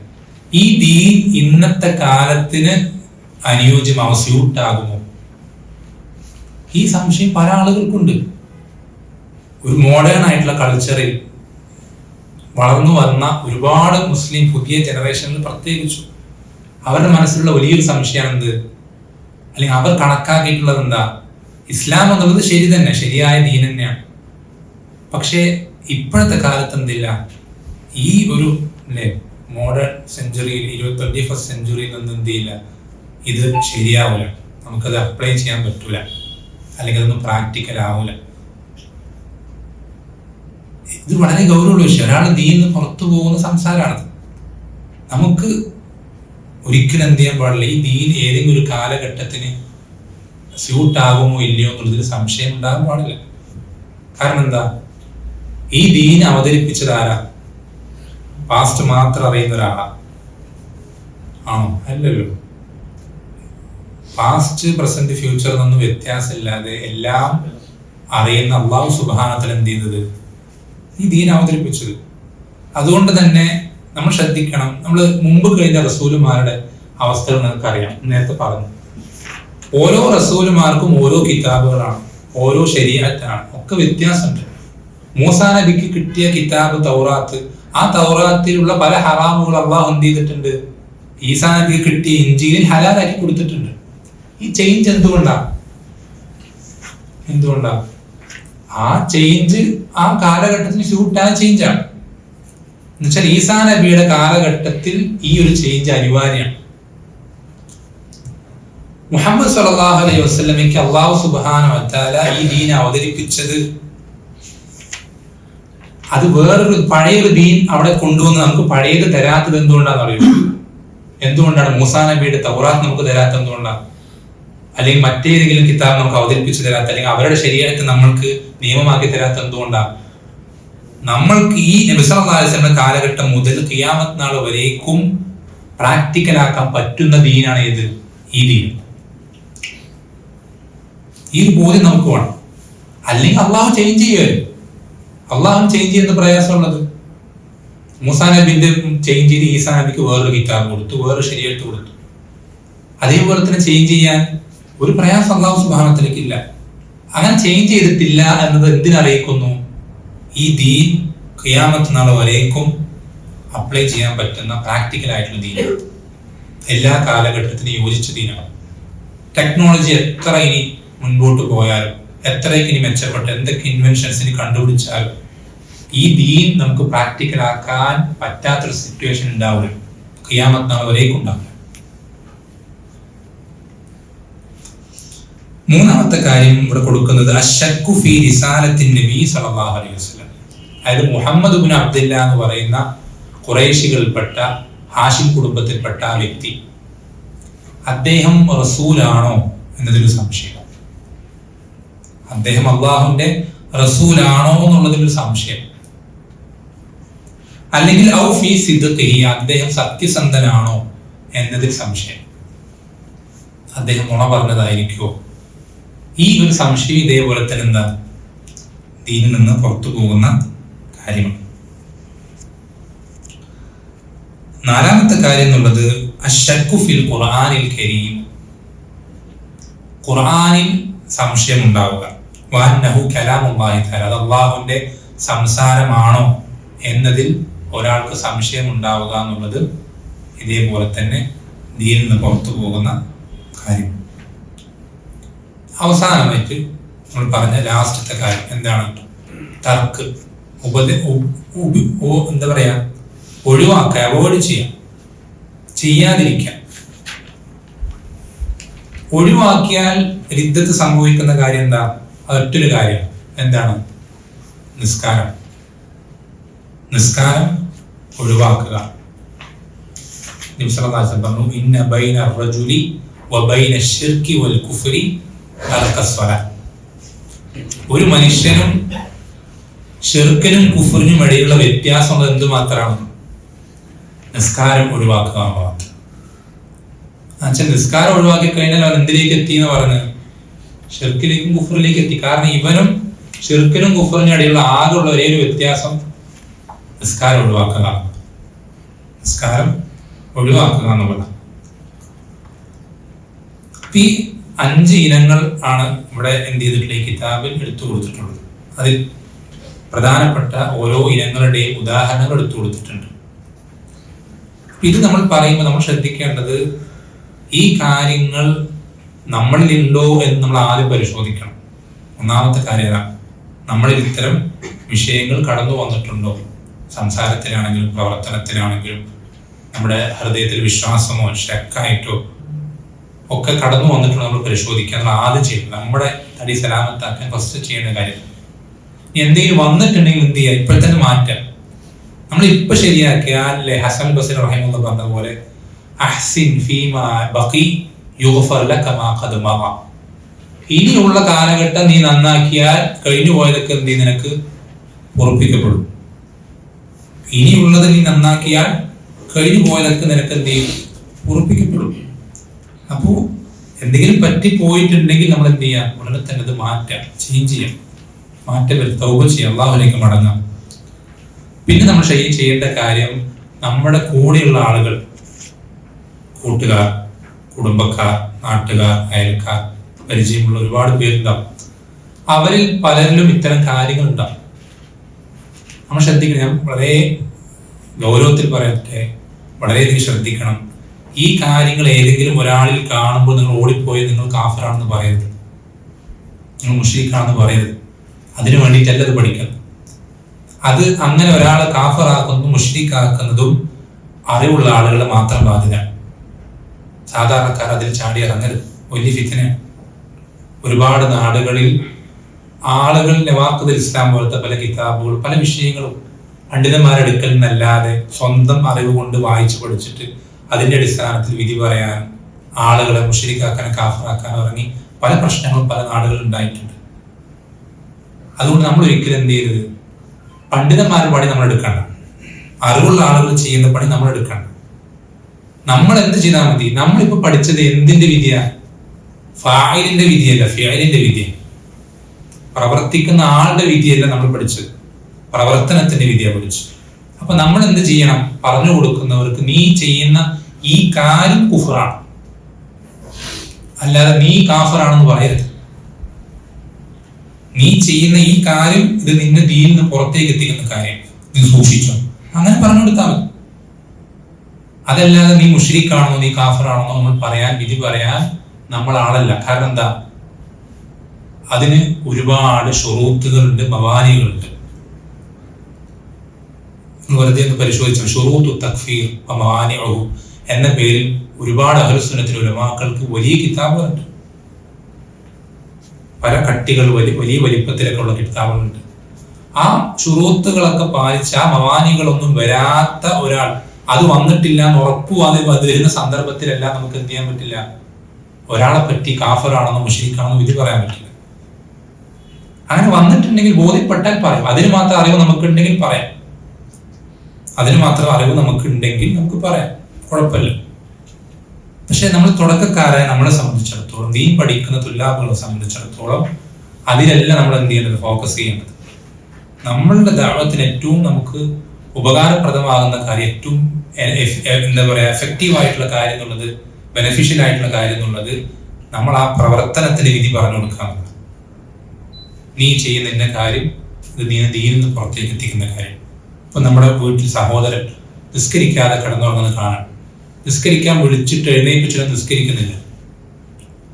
ഈ ദീൻ ഇന്നത്തെ കാലത്തിന് അനുയോജ്യമാവും, സ്യൂട്ടാകുമോ? ഈ സംശയം പല ആളുകൾക്കുണ്ട്. ഒരു മോഡേൺ ആയിട്ടുള്ള കൾച്ചറിൽ വളർന്നു വന്ന ഒരുപാട് മുസ്ലിം പുതിയ ജനറേഷനിൽ പ്രത്യേകിച്ചു അവരുടെ മനസ്സിലുള്ള വലിയൊരു സംശയമാണ് എന്ത്, അല്ലെങ്കിൽ അവർ കണക്കാക്കിയിട്ടുള്ളത് എന്താ, ഇസ്ലാം എന്നുള്ളത് ശരി തന്നെ, ശരിയായ ദീൻ തന്നെയാണ്. പക്ഷേ ഇപ്പോഴത്തെ കാലത്ത് എന്തില്ല, ഈ ഒരു മോഡേൺ സെഞ്ചുറിയിൽ 21st സെഞ്ചുറിയിൽ നിന്ന് എന്ത് ചെയ്യില്ല, ഇത് ശരിയാവില്ല, നമുക്കത് അപ്ലൈ ചെയ്യാൻ പറ്റൂല, അല്ലെങ്കിൽ അതൊന്നും പ്രാക്ടിക്കൽ ആവൂല. ഇത് വളരെ ഗൗരവമുള്ള വിഷയം. ഒരാൾ ദീനിന്ന് പുറത്തു പോകുന്ന സംസാരമാണത്. നമുക്ക് ഒരിക്കലും എന്ത് ചെയ്യാൻ പാടില്ല, ഈ ദീൻ ഏതെങ്കിലും ഒരു കാലഘട്ടത്തിന് സ്യൂട്ടാകുമോ ഇല്ലയോ എന്നുള്ളതിൽ സംശയം ഉണ്ടാകാൻ പാടില്ല. കാരണം എന്താ, ഈ ദീൻ അവതരിപ്പിച്ചത് ആരാ? പാസ്റ്റ് മാത്രം അറിയുന്ന ഒരാളാ ആണോ? അല്ലല്ലോ. പാസ്റ്റ്, പ്രസന്റ്, ഫ്യൂച്ചർ എന്നൊന്നും വ്യത്യാസമില്ലാതെ എല്ലാം അറിയുന്ന അല്ലാഹു സുബ്ഹാനഹു വ തആല എന്ത് ചെയ്തത്, ഈ ദീൻ അവതരിപ്പിച്ചത്. അതുകൊണ്ട് തന്നെ നമ്മൾ ശ്രദ്ധിക്കണം. നമ്മൾ മുമ്പ് കഴിഞ്ഞ റസൂലുമാരുടെ അവസ്ഥകൾ നിങ്ങൾക്കറിയാം, നേരത്തെ പറഞ്ഞു. ഓരോ റസൂലുമാർക്കും ഓരോ കിതാബുകളാണ്, ഓരോ ശരീഅത്താണ്, ഒക്കെ വ്യത്യാസമുണ്ട്. മൂസാ നബിക്ക് കിട്ടിയ കിതാബ് തൗറാത്ത്, ആ തൗറാത്തിലുള്ള പല ഹറാമുകൾ അള്ളാഹു എന്ത് ചെയ്തിട്ടുണ്ട്, ഈസാ നബിക്ക് കിട്ടിയ ഇഞ്ചീലിൽ ഹലാലാക്കി കൊടുത്തിട്ടുണ്ട്. ഈ ചേഞ്ച് എന്തുകൊണ്ടാ? ആ ചേഞ്ച് ആ കാലഘട്ടത്തിന് സ്യൂട്ടായ ചേഞ്ചാണ്. എന്നുവെച്ചാൽ ഈസാ നബിയുടെ കാലഘട്ടത്തിൽ ഈ ഒരു ചേഞ്ച് അനിവാര്യമാണ്. മുഹമ്മദ് സ്വല്ലല്ലാഹു അലൈഹി വസല്ലമയ്ക്ക് അല്ലാഹു സുബ്ഹാനഹു വ തആല ഈ ദീൻ അവതരിപ്പിച്ചത്, അത് വേറൊരു പഴയൊരു ദീൻ അവിടെ കൊണ്ടുവന്ന് നമുക്ക് പഴയത് തരാത്തത് എന്തുകൊണ്ടാണെന്ന് അറിയുമോ? എന്തുകൊണ്ടാണ് മൂസാ നബിയുടെ തൗറാത്ത് നമുക്ക് തരാത്തത്? എന്തുകൊണ്ടാണ്? അല്ലെങ്കിൽ മറ്റേതെങ്കിലും കിതാബ് നമുക്ക് അവതരിപ്പിച്ചു തരാത്ത, അല്ലെങ്കിൽ അവരുടെ ശരീരത്തെ നമ്മൾക്ക് നിയമമാക്കി തരാത്ത എന്തുകൊണ്ടാണ്? നമ്മൾക്ക് ഈ നബി സല്ലല്ലാഹു അലൈഹി വസല്ലം കാലഘട്ടം മുതൽ ഖിയാമത്ത് നാൾ വരേക്കും പ്രാക്ടിക്കലാക്കാൻ പറ്റുന്ന ദീനാണ് ഏത്? ഈ ദീൻ. ഈ ബോധ്യം നമുക്ക് വേണം. അല്ലെങ്കിൽ അള്ളാഹു ചേഞ്ച് ചെയ്യുമായിരുന്നു. അള്ളാഹു ചേഞ്ച് ചെയ്യുന്ന പ്രയാസമുള്ളത്. മൂസാ നബിന്റെ ചേഞ്ച് ചെയ്ത് ഈസാ നബിക്ക് വേറൊരു കിതാബ് കൊടുത്തു, വേറൊരു ശരീഅത്ത് കൊടുത്തു. അതേപോലെ തന്നെ ചേഞ്ച് ചെയ്യാൻ ഒരു പ്രയാസം അല്ലാഹു സുബ്ഹാനഹു വ തആലയ്ക്ക് ഇല്ല. അങ്ങനെ ചേഞ്ച് ചെയ്തിട്ടില്ല എന്നത് എന്തിനറിയിക്കുന്നു? ഈ ദീൻ ഖിയാമത്ത് നാൾ വരേക്കും അപ്ലൈ ചെയ്യാൻ പറ്റുന്ന പ്രാക്ടിക്കൽ ആയിട്ടുള്ള ദീനാണ്. എല്ലാ കാലഘട്ടത്തിനും യോജിച്ച ദീനാണ്. ടെക്നോളജി എത്ര ഇനി മുൻപോട്ട് പോയാലും, എത്രയൊക്കെ ഇനി മെച്ചപ്പെട്ട എന്തൊക്കെ ഇൻവെൻഷൻസിന് കണ്ടുപിടിച്ചാലും, ഈ ദീൻ നമുക്ക് പ്രാക്ടിക്കലാക്കാൻ പറ്റാത്തൊരു സിറ്റുവേഷൻ ഉണ്ടാവില്ല, ഖിയാമത്ത് നാൾ വരേക്കും ഉണ്ടാവില്ല. മൂന്നാമത്തെ കാര്യം ഇവിടെ കൊടുക്കുന്നത് അശ്ശക്കു ഫീ റിസാലത്തിൻ നബി സല്ലല്ലാഹു അലൈഹി വസല്ലം. അതായത് മുഹമ്മദ് ഇബ്നു അബ്ദുല്ല എന്ന് പറയുന്ന ഖുറൈശികളിൽപ്പെട്ട ഹാഷിം കുടുംബത്തിൽപ്പെട്ട ആ വ്യക്തി, അദ്ദേഹം റസൂലാണോ എന്നതൊരു സംശയം. അദ്ദേഹം അള്ളാഹുവിന്റെ റസൂലാണോ എന്നുള്ളതിലൊരു സംശയം. അല്ലെങ്കിൽ ഔ ഫീ സിദ്ഖിഹി, അദ്ദേഹം സത്യസന്ധനാണോ എന്നതിൽ സംശയം. അദ്ദേഹം നുണ പറഞ്ഞതായിരിക്കുമോ? ഈ ഒരു സംശയം ഇതേപോലെ തന്നെ എന്താ, ദീനിൽ നിന്ന് പുറത്തു പോകുന്ന കാര്യമാണ്. നാലാമത്തെ കാര്യം എന്നുള്ളത് അശ്ശക്കു ഫിൽ ഖുർആനിൽ കരീം. ഖുർആനിൽ സംശയം ഉണ്ടാവുക. വഅന്നഹു കലാമുല്ലാഹി തആല, അത് അല്ലാഹുവിന്റെ സംസാരമാണോ എന്നതിൽ ഒരാൾക്ക് സംശയം ഉണ്ടാവുക എന്നുള്ളത് ഇതേപോലെ തന്നെ ദീനിൽ നിന്ന് പുറത്തു പോകുന്ന കാര്യം. അവസാനമായിട്ട് നമ്മൾ പറഞ്ഞ ലാസ്റ്റത്തെ കാര്യം എന്താണ്? തർക്ക്, എന്താ പറയാ, ഒഴിവാക്കുക, അവോയ്ഡ് ചെയ്യാതിരിക്കുക. ഒഴിവാക്കിയാൽ റിദ്ദത്ത് സംഭവിക്കുന്ന കാര്യം എന്താ? ഒറ്റൊരു കാര്യം എന്താണ്? നിസ്കാരം ഒഴിവാക്കുക. നബി സല്ലല്ലാഹു അലൈഹി വസല്ലം പറഞ്ഞു, ഇന്ന ബൈന റജുലി വബൈന ശിർക്കി വൽ കുഫ്രി തർക സ്വലാത്ത്. ഒരു മനുഷ്യനും ഷിർക്കിനും കുഫറിനും ഇടയിലുള്ള വ്യത്യാസം എന്ത് മാത്രമാണ്? നിസ്കാരം ഒഴിവാക്കുക എന്നുള്ളത്. നിസ്കാരം ഒഴിവാക്കി കഴിഞ്ഞാൽ അവൻ എന്തിലേക്ക് എത്തി എന്ന് പറഞ്ഞത്? ഷിർക്കിലേക്കും കുഫറിലേക്ക് എത്തി. കാരണം ഇവനും ഷിർക്കിനും കുഫറിനും ഇടയിലുള്ള ആകെയുള്ള ഒരേ ഒരു വ്യത്യാസം നിസ്കാരം ഒഴിവാക്കുക എന്നുള്ളതാണ്. ഈ 5 ഇനങ്ങൾ ആണ് ഇവിടെ എന്ത് ചെയ്തിട്ടുള്ള ഈ കിതാബിൽ എടുത്തു കൊടുത്തിട്ടുള്ളത്. അതിൽ പ്രധാനപ്പെട്ട ഓരോ ഇനങ്ങളുടെയും ഉദാഹരണങ്ങൾ എടുത്തു കൊടുത്തിട്ടുണ്ട്. ഇത് നമ്മൾ പറയുമ്പോൾ നമ്മൾ ശ്രദ്ധിക്കേണ്ടത് ഈ കാര്യങ്ങൾ നമ്മളിലുണ്ടോ എന്ന് നമ്മൾ ആദ്യം പരിശോധിക്കണം. ഒന്നാമത്തെ കാര്യം, നമ്മളിൽ ഇത്തരം വിഷയങ്ങൾ കടന്നു വന്നിട്ടുണ്ടോ? സംസാരത്തിലാണെങ്കിലും പ്രവർത്തനത്തിലാണെങ്കിലും നമ്മുടെ ഹൃദയത്തിൽ വിശ്വാസമോ ശക്കായിട്ടോ ഒക്കെ കടന്നു വന്നിട്ടുണ്ടോ നമ്മൾ പരിശോധിക്കുക. നമ്മൾ ആദ്യം ചെയ്യുന്നത് നമ്മുടെ തടി സലാമത്താക്കാൻ ഫസ്റ്റ് ചെയ്യേണ്ട കാര്യം. എന്തെങ്കിലും വന്നിട്ടുണ്ടെങ്കിൽ എന്ത് ചെയ്യുക? ഇപ്പോൾ തന്നെ മാറ്റാം. നമ്മൾ ഇപ്പൊ ശരിയാക്കിയാൽ ഹസൻ ബസരി റഹിമഹുല്ലാഹ് പറഞ്ഞ പോലെ അഹ്സിൻ ഫീമാ ബഖി യുഗ്ഫർ ലക മാ ഖദ് മദ. ഇനിയുള്ള കാലഘട്ടം നീ നന്നാക്കിയാൽ കഴിഞ്ഞു പോയതൊക്കെ എന്ത് നിനക്ക് ഉറപ്പിക്കപ്പെടും. ഇനിയുള്ളത് നീ നന്നാക്കിയാൽ കഴിഞ്ഞു പോയതൊക്കെ നിനക്ക് എന്ത് ചെയ്യും? ഉറപ്പിക്കപ്പെടും. അപ്പോ എന്തെങ്കിലും പറ്റിപ്പോയിട്ടുണ്ടെങ്കിൽ നമ്മൾ എന്ത് ചെയ്യാം? ഉടനെ തന്നെ അത് മാറ്റാം, ചേഞ്ച് ചെയ്യാം, മാറ്റം വരും, തൗബ ചെയ്യാം, അല്ലാഹുവിലേക്ക് മടങ്ങാം. പിന്നെ നമ്മൾ ചെയ്യേണ്ട കാര്യം, നമ്മുടെ കൂടെയുള്ള ആളുകൾ, കൂട്ടുകാർ, കുടുംബക്കാർ, നാട്ടുകാർ, അയൽക്കാർ, പരിചയമുള്ള ഒരുപാട് പേരുണ്ടാവും. അവരിൽ പലരിലും ഇത്തരം കാര്യങ്ങൾ ഉണ്ടാവും. നമ്മൾ ശ്രദ്ധിക്കണം. ഞാൻ വളരെ ഗൗരവത്തിൽ പറയട്ടെ, വളരെയധികം ശ്രദ്ധിക്കണം. ഈ കാര്യങ്ങൾ ഏതെങ്കിലും ഒരാളിൽ കാണുമ്പോൾ നിങ്ങൾ ഓടിപ്പോയി നിങ്ങൾ കാഫിറാണെന്ന് പറയരുത്, നിങ്ങൾ മുശ്രിക്കാണെന്ന് പറയരുത്. അതിനു വേണ്ടിയിട്ടല്ല അത് പഠിക്കുന്നത്. അത് അങ്ങനെ ഒരാളെ കാഫിറാക്കുന്നതും മുശ്രിക്കാക്കുന്നതും അറിവുള്ള ആളുകളെ മാത്രം ബാധ്യത. സാധാരണക്കാർ അതിൽ ചാടി ഇറങ്ങരുത്. വലിയ ഫിത്നയാണ്. ഒരുപാട് നാടുകളിൽ ആളുകൾ നവാഖിദുൽ ഇസ്ലാം പോലത്തെ പല കിതാബുകൾ, പല വിഷയങ്ങളും പണ്ഡിതന്മാരെടുക്കൽ നിന്നല്ലാതെ സ്വന്തം അറിവ് കൊണ്ട് വായിച്ചു പഠിച്ചിട്ട് അതിന്റെ അടിസ്ഥാനത്തിൽ വിധി പറയാൻ, ആളുകളെ മുശ്രിക്കാക്കാൻ, കാഫിറാക്കാൻ ഇറങ്ങി പല പ്രശ്നങ്ങളും പല നാടുകളിൽ ഉണ്ടായിട്ടുണ്ട്. അതുകൊണ്ട് നമ്മൾ ഒരിക്കലും എന്ത് ചെയ്യരുത്? പണ്ഡിതന്മാരുടെ പണി നമ്മൾ എടുക്കണ്ട, അറിവുള്ള ആളുകൾ ചെയ്യുന്ന പണി നമ്മൾ എടുക്കണ്ട. നമ്മൾ എന്ത് ചെയ്താൽ മതി? നമ്മളിപ്പോ പഠിച്ചത് എന്തിന്റെ വിധിയാണ്? ഫായിലിന്റെ വിധിയല്ല, ഫിഅലിന്റെ വിധിയാണ്. പ്രവർത്തിക്കുന്ന ആളുടെ വിധിയല്ല നമ്മൾ പഠിച്ചത്, പ്രവർത്തനത്തിന്റെ വിധിയാണ് പഠിച്ചത്. അപ്പൊ നമ്മൾ എന്ത് ചെയ്യണം? പറഞ്ഞു കൊടുക്കുന്നവർക്ക് നീ ചെയ്യുന്ന ഈ കാര്യം കുഫറാണ്, അല്ലാതെ നീ കാഫിറാണെന്ന് പറയരുത്. നീ ചെയ്യുന്ന ഈ കാര്യം ഇത് നിന്റെ ദീനിൽ നിന്ന് പുറത്തേക്ക് എത്തിക്കുന്ന കാര്യം, നീ സൂക്ഷിച്ചോ, അങ്ങനെ പറഞ്ഞു കൊടുത്താൽ മതി. അതല്ലാതെ നീ മുശ്രിക്കാണെന്നോ നീ കാഫിറാണെന്നോ നമ്മൾ പറയാൻ, വിധി പറയാൻ നമ്മൾ ആളല്ല. കാരണം എന്താ? അതിന് ഒരുപാട് ഷുറൂത്തുകളുണ്ട്, മവാനികളുണ്ട്. വെറുതെ ഒന്ന് പരിശോധിച്ചു. ഷുറൂത്തു തക്ഫീർ മവാനിഉഹു എന്ന പേരിൽ ഒരുപാട് അഹ്ലുസുന്നത്തിന്റെ ഉലമാക്കൾക്ക് വലിയ കിതാബുകളുണ്ട്. പല കട്ടികൾ, വലിയ വലിപ്പത്തിലൊക്കെ ഉള്ള കിതാബുകളുണ്ട്. ആ ഷുറൂത്തുകളൊക്കെ പാലിച്ച് ആ മവാനികളൊന്നും വരാത്ത ഒരാൾ, അത് വന്നിട്ടില്ല എന്ന് ഉറപ്പുവാതെ വരുന്ന സന്ദർഭത്തിലെല്ലാം നമുക്ക് എന്ത് ചെയ്യാൻ പറ്റില്ല? ഒരാളെ പറ്റി കാഫിറാണെന്നോ മുശ്രിക്കാണെന്നോ വിധി പറയാൻ പറ്റില്ല. അങ്ങനെ വന്നിട്ടുണ്ടെങ്കിൽ ബോധ്യപ്പെട്ടാൽ പറയാം. അതിന് മാത്രം അറിവ് നമുക്കുണ്ടെങ്കിൽ പറയാം, അതിന് മാത്രം അറിവ് നമുക്കുണ്ടെങ്കിൽ നമുക്ക് പറയാം, കുഴപ്പമില്ല. പക്ഷെ നമ്മൾ തുടക്കക്കാരായ നമ്മളെ സംബന്ധിച്ചിടത്തോളം, നീ പഠിക്കുന്ന തുല്ലാബുകളെ സംബന്ധിച്ചിടത്തോളം അതിലെല്ലാം നമ്മൾ എന്ത് ചെയ്യേണ്ടത്? ഫോക്കസ് ചെയ്യേണ്ടത്. നമ്മളുടെ ദഅവത്തിന് ഏറ്റവും നമുക്ക് ഉപകാരപ്രദമാകുന്ന കാര്യം, ഏറ്റവും എന്താ പറയാ, എഫക്റ്റീവ് ആയിട്ടുള്ള കാര്യം എന്നുള്ളത്, ബെനഫിഷ്യൽ ആയിട്ടുള്ള കാര്യം എന്നുള്ളത് നമ്മൾ ആ പ്രവർത്തനത്തിന്റെ വിധി പറഞ്ഞു കൊടുക്കാമെന്ന്. നീ ചെയ്യുന്ന ഇന്ന കാര്യം ഇത് നീ ദീനിൽ നിന്ന് പുറത്തേക്ക് എത്തിക്കുന്ന കാര്യം. ഇപ്പൊ നമ്മുടെ വീട്ടിൽ സഹോദരൻ നിസ്കരിക്കാതെ കിടന്നുറങ്ങുന്നത് കാണാം. നിസ്കരിക്കാൻ വിളിച്ചിട്ട് എഴുന്നേൽപ്പിച്ചിട്ട് നിസ്കരിക്കുന്നില്ല.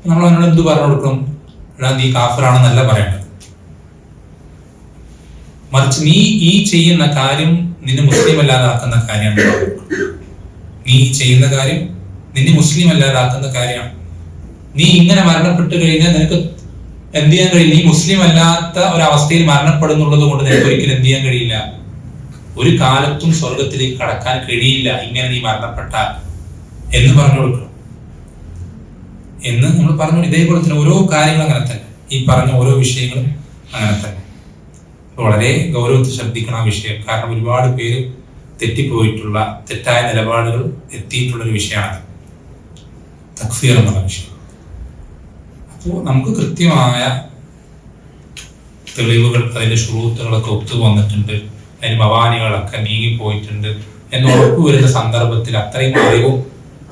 നമ്മൾ അവനോട് എന്ത് പറഞ്ഞു കൊടുക്കണം? എടാ നീ കാഫിറാണെന്നല്ല പറയേണ്ടത്. മറിച്ച് നീ ഈ ചെയ്യുന്ന കാര്യം നിന്നെ മുസ്ലിം അല്ലാതാക്കുന്ന കാര്യമാണ്. നീ ചെയ്യുന്ന കാര്യം നിന്നെ മുസ്ലിം അല്ലാതാക്കുന്ന കാര്യമാണ്. നീ ഇങ്ങനെ മരണപ്പെട്ട് കഴിഞ്ഞാൽ നിനക്ക് എന്ത് ചെയ്യാൻ കഴിയില്ല. നീ മുസ്ലിം അല്ലാത്ത ഒരവസ്ഥയിൽ മരണപ്പെടുന്നുള്ളത് കൊണ്ട് നിനക്ക് ഒരിക്കലും എന്ത് ചെയ്യാൻ കഴിയില്ല? ഒരു കാലത്തും സ്വർഗത്തിലേക്ക് കടക്കാൻ കഴിയില്ല ഇങ്ങനെ നീ മരണപ്പെട്ടാൽ എന്ന് പറഞ്ഞു കൊടുക്കണം എന്ന് നമ്മൾ പറഞ്ഞു. ഇതേപോലെ തന്നെ ഓരോ കാര്യങ്ങളും അങ്ങനെ തന്നെ, ഈ പറഞ്ഞ ഓരോ വിഷയങ്ങളും അങ്ങനെ തന്നെ. വളരെ ഗൗരവത്തിൽ ശ്രദ്ധിക്കണം ആ വിഷയം. കാരണം ഒരുപാട് പേര് തെറ്റിപ്പോയിട്ടുള്ള തെറ്റായ നിലപാടുകൾ എത്തിയിട്ടുള്ളൊരു വിഷയമാണ് തക്ഫീർ എന്നുള്ള വിഷയം. അപ്പോൾ നമുക്ക് കൃത്യമായ തെളിവുകൾ, അതിൻ്റെ ശുറൂത്തുകളൊക്കെ ഒത്തു വന്നിട്ടുണ്ട്, അതിന് മവാനികളൊക്കെ നീങ്ങിപ്പോയിട്ടുണ്ട് എന്ന് ഉറപ്പുവരുന്ന സന്ദർഭത്തിൽ അത്രയും അറിവും